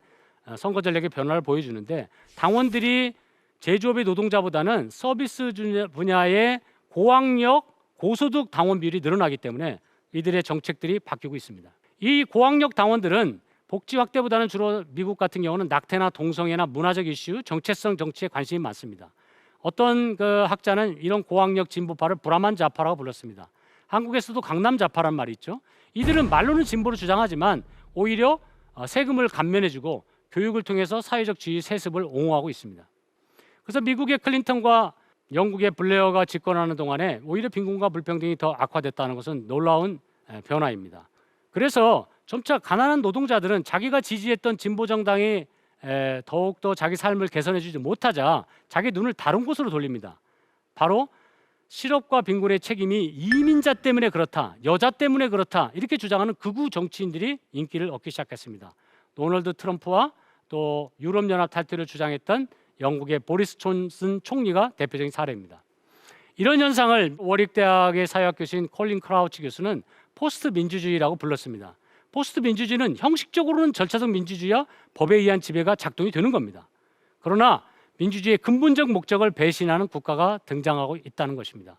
선거 전략의 변화를 보여주는데 당원들이 제조업의 노동자보다는 서비스 분야의 고학력, 고소득 당원 비율이 늘어나기 때문에 이들의 정책들이 바뀌고 있습니다. 이 고학력 당원들은 복지 확대보다는 주로 미국 같은 경우는 낙태나 동성애나 문화적 이슈, 정체성 정치에 관심이 많습니다. 어떤 학자는 이런 고학력 진보파를 브라만 좌파라고 불렀습니다. 한국에서도 강남 좌파란 말이 있죠. 이들은 말로는 진보를 주장하지만 오히려 세금을 감면해주고 교육을 통해서 사회적 지위 세습을 옹호하고 있습니다. 그래서 미국의 클린턴과 영국의 블레어가 집권하는 동안에 오히려 빈곤과 불평등이 더 악화됐다는 것은 놀라운 변화입니다. 그래서 점차 가난한 노동자들은 자기가 지지했던 진보 정당이 더욱더 자기 삶을 개선해주지 못하자 자기 눈을 다른 곳으로 돌립니다. 바로 실업과 빈곤의 책임이 이민자 때문에 그렇다, 여자 때문에 그렇다 이렇게 주장하는 극우 정치인들이 인기를 얻기 시작했습니다. 도널드 트럼프와 또 유럽연합 탈퇴를 주장했던 영국의 보리스 존슨 총리가 대표적인 사례입니다. 이런 현상을 워릭대학의 사회학 교수인 콜린 크라우치 교수는 포스트 민주주의라고 불렀습니다. 포스트 민주주의는 형식적으로는 절차적 민주주의와 법에 의한 지배가 작동이 되는 겁니다. 그러나 민주주의의 근본적 목적을 배신하는 국가가 등장하고 있다는 것입니다.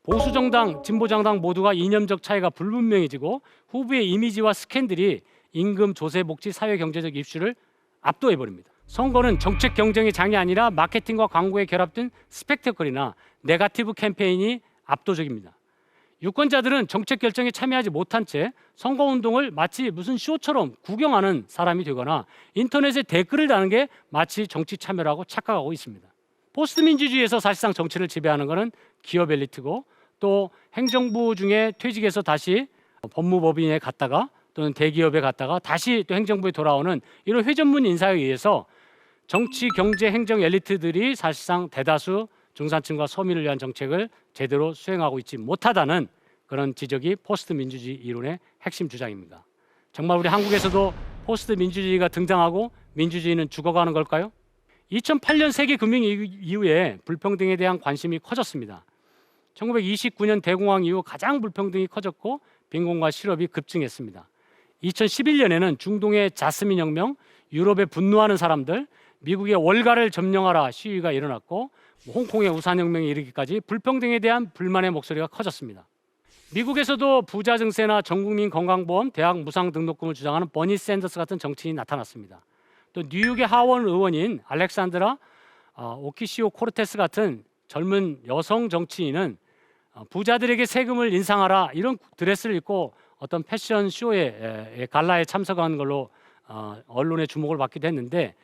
보수 정당, 진보 정당 모두가 이념적 차이가 불분명해지고 후보의 이미지와 스캔들이 임금, 조세, 복지, 사회 경제적 이슈를 압도해 버립니다. 선거는 정책 경쟁의 장이 아니라 마케팅과 광고에 결합된 스펙터클이나 네거티브 캠페인이 압도적입니다. 유권자들은 정책 결정에 참여하지 못한 채 선거운동을 마치 무슨 쇼처럼 구경하는 사람이 되거나 인터넷에 댓글을 다는 게 마치 정치 참여라고 착각하고 있습니다. 포스트 민주주의에서 사실상 정치를 지배하는 것은 기업 엘리트고, 또 행정부 중에 퇴직해서 다시 법무법인에 갔다가 또는 대기업에 갔다가 다시 또 행정부에 돌아오는 이런 회전문 인사에 의해서 정치, 경제, 행정 엘리트들이 사실상 대다수 중산층과 서민을 위한 정책을 제대로 수행하고 있지 못하다는 그런 지적이 포스트 민주주의 이론의 핵심 주장입니다. 정말 우리 한국에서도 포스트 민주주의가 등장하고 민주주의는 죽어가는 걸까요? 2008년 세계 금융 이후에 불평등에 대한 관심이 커졌습니다. 1929년 대공황 이후 가장 불평등이 커졌고 빈곤과 실업이 급증했습니다. 2011년에는 중동의 자스민 혁명, 유럽에 분노하는 사람들, 미국의 월가를 점령하라 시위가 일어났고 홍콩의 우산혁명에 이르기까지 불평등에 대한 불만의 목소리가 커졌습니다. 미국에서도 부자 증세나 전국민 건강보험, 대학 무상 등록금을 주장하는 버니 샌더스 같은 정치인이 나타났습니다. 또 뉴욕의 하원 의원인 알렉산드라 오키시오 코르테스 같은 젊은 여성 정치인은 부자들에게 세금을 인상하라 이런 드레스를 입고 어떤 패션 쇼에 갈라에 참석한 걸로 언론의 주목을 받기도 했는데,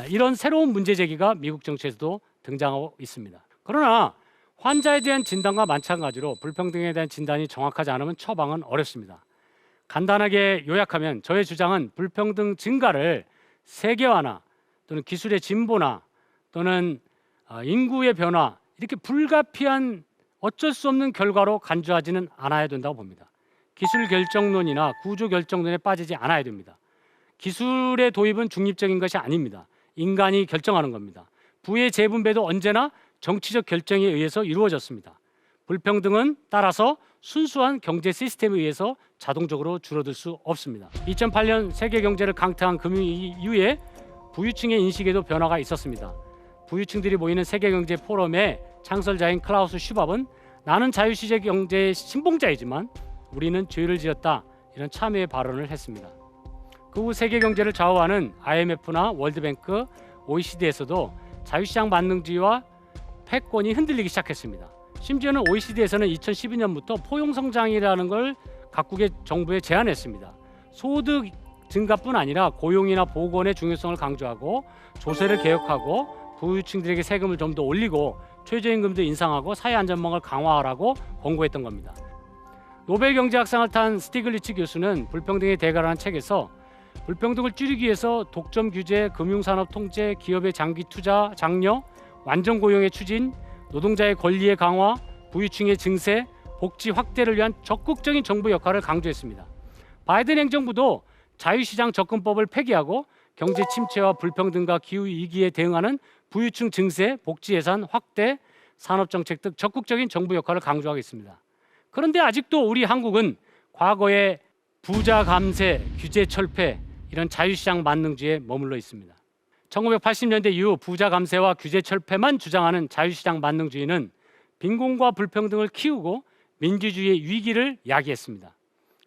이런 새로운 문제 제기가 미국 정치에서도 등장하고 있습니다. 그러나 환자에 대한 진단과 마찬가지로 불평등에 대한 진단이 정확하지 않으면 처방은 어렵습니다. 간단하게 요약하면 저의 주장은 불평등 증가를 세계화나 또는 기술의 진보나 또는 인구의 변화, 이렇게 불가피한 어쩔 수 없는 결과로 간주하지는 않아야 된다고 봅니다. 기술 결정론이나 구조 결정론에 빠지지 않아야 됩니다. 기술의 도입은 중립적인 것이 아닙니다. 인간이 결정하는 겁니다. 부의 재분배도 언제나 정치적 결정에 의해서 이루어졌습니다. 불평등은 따라서 순수한 경제 시스템에 의해서 자동적으로 줄어들 수 없습니다. 2008년 세계 경제를 강타한 금융 이후에 부유층의 인식에도 변화가 있었습니다. 부유층들이 모이는 세계 경제 포럼의 창설자인 클라우스 슈밥은 나는 자유시장 경제의 신봉자이지만 우리는 죄를 지었다, 이런 참회의 발언을 했습니다. 그 후 세계 경제를 좌우하는 IMF나 월드뱅크, OECD에서도 자유시장 만능주의와 패권이 흔들리기 시작했습니다. 심지어는 OECD에서는 2012년부터 포용성장이라는 걸 각국의 정부에 제안했습니다. 소득 증가뿐 아니라 고용이나 보건의 중요성을 강조하고 조세를 개혁하고 부유층들에게 세금을 좀 더 올리고 최저임금도 인상하고 사회안전망을 강화하라고 권고했던 겁니다. 노벨 경제학상을 탄 스티글리츠 교수는 불평등의 대가라는 책에서 불평등을 줄이기 위해서 독점 규제, 금융산업 통제, 기업의 장기 투자, 장려, 완전 고용의 추진, 노동자의 권리의 강화, 부유층의 증세, 복지 확대를 위한 적극적인 정부 역할을 강조했습니다. 바이든 행정부도 자유시장 접근법을 폐기하고 경제 침체와 불평등과 기후 위기에 대응하는 부유층 증세, 복지 예산 확대, 산업정책 등 적극적인 정부 역할을 강조하고 있습니다. 그런데 아직도 우리 한국은 과거의 부자 감세, 규제 철폐, 이런 자유시장 만능주의에 머물러 있습니다. 1980년대 이후 부자 감세와 규제 철폐만 주장하는 자유시장 만능주의는 빈곤과 불평등을 키우고 민주주의의 위기를 야기했습니다.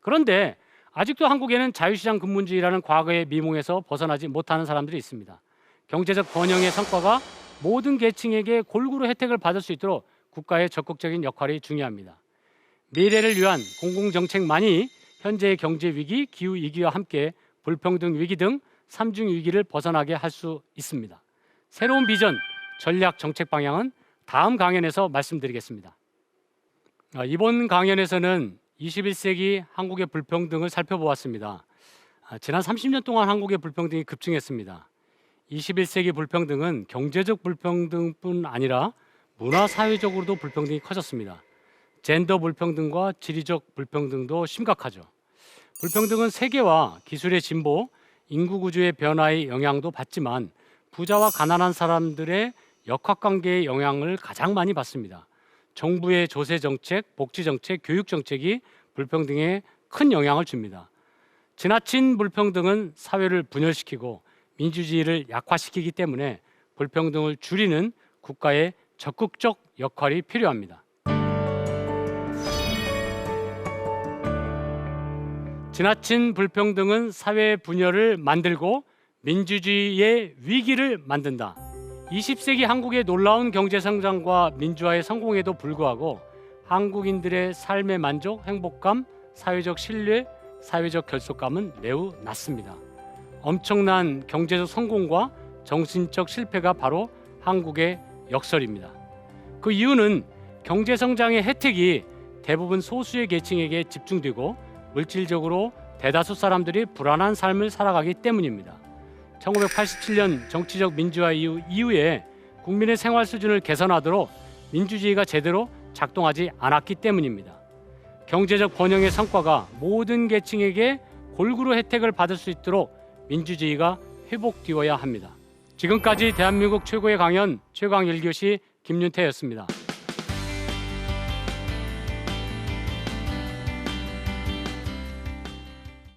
그런데 아직도 한국에는 자유시장 근본주의라는 과거의 미몽에서 벗어나지 못하는 사람들이 있습니다. 경제적 번영의 성과가 모든 계층에게 골고루 혜택을 받을 수 있도록 국가의 적극적인 역할이 중요합니다. 미래를 위한 공공정책만이 현재의 경제 위기, 기후 위기와 함께 불평등 위기 등 삼중 위기를 벗어나게 할 수 있습니다. 새로운 비전, 전략, 정책 방향은 다음 강연에서 말씀드리겠습니다. 이번 강연에서는 21세기 한국의 불평등을 살펴보았습니다. 지난 30년 동안 한국의 불평등이 급증했습니다. 21세기 불평등은 경제적 불평등뿐 아니라 문화 사회적으로도 불평등이 커졌습니다. 젠더 불평등과 지리적 불평등도 심각하죠. 불평등은 세계와 기술의 진보, 인구 구조의 변화의 영향도 받지만 부자와 가난한 사람들의 역학관계의 영향을 가장 많이 받습니다. 정부의 조세 정책, 복지 정책, 교육 정책이 불평등에 큰 영향을 줍니다. 지나친 불평등은 사회를 분열시키고 민주주의를 약화시키기 때문에 불평등을 줄이는 국가의 적극적 역할이 필요합니다. 지나친 불평등은 사회 분열을 만들고 민주주의의 위기를 만든다. 20세기 한국의 놀라운 경제 성장과 민주화의 성공에도 불구하고 한국인들의 삶의 만족, 행복감, 사회적 신뢰, 사회적 결속감은 매우 낮습니다. 엄청난 경제적 성공과 정신적 실패가 바로 한국의 역설입니다. 그 이유는 경제 성장의 혜택이 대부분 소수의 계층에게 집중되고 물질적으로 대다수 사람들이 불안한 삶을 살아가기 때문입니다. 1987년 정치적 민주화 이후에 국민의 생활 수준을 개선하도록 민주주의가 제대로 작동하지 않았기 때문입니다. 경제적 번영의 성과가 모든 계층에게 골고루 혜택을 받을 수 있도록 민주주의가 회복되어야 합니다. 지금까지 대한민국 최고의 강연 최강 1교시 김윤태였습니다.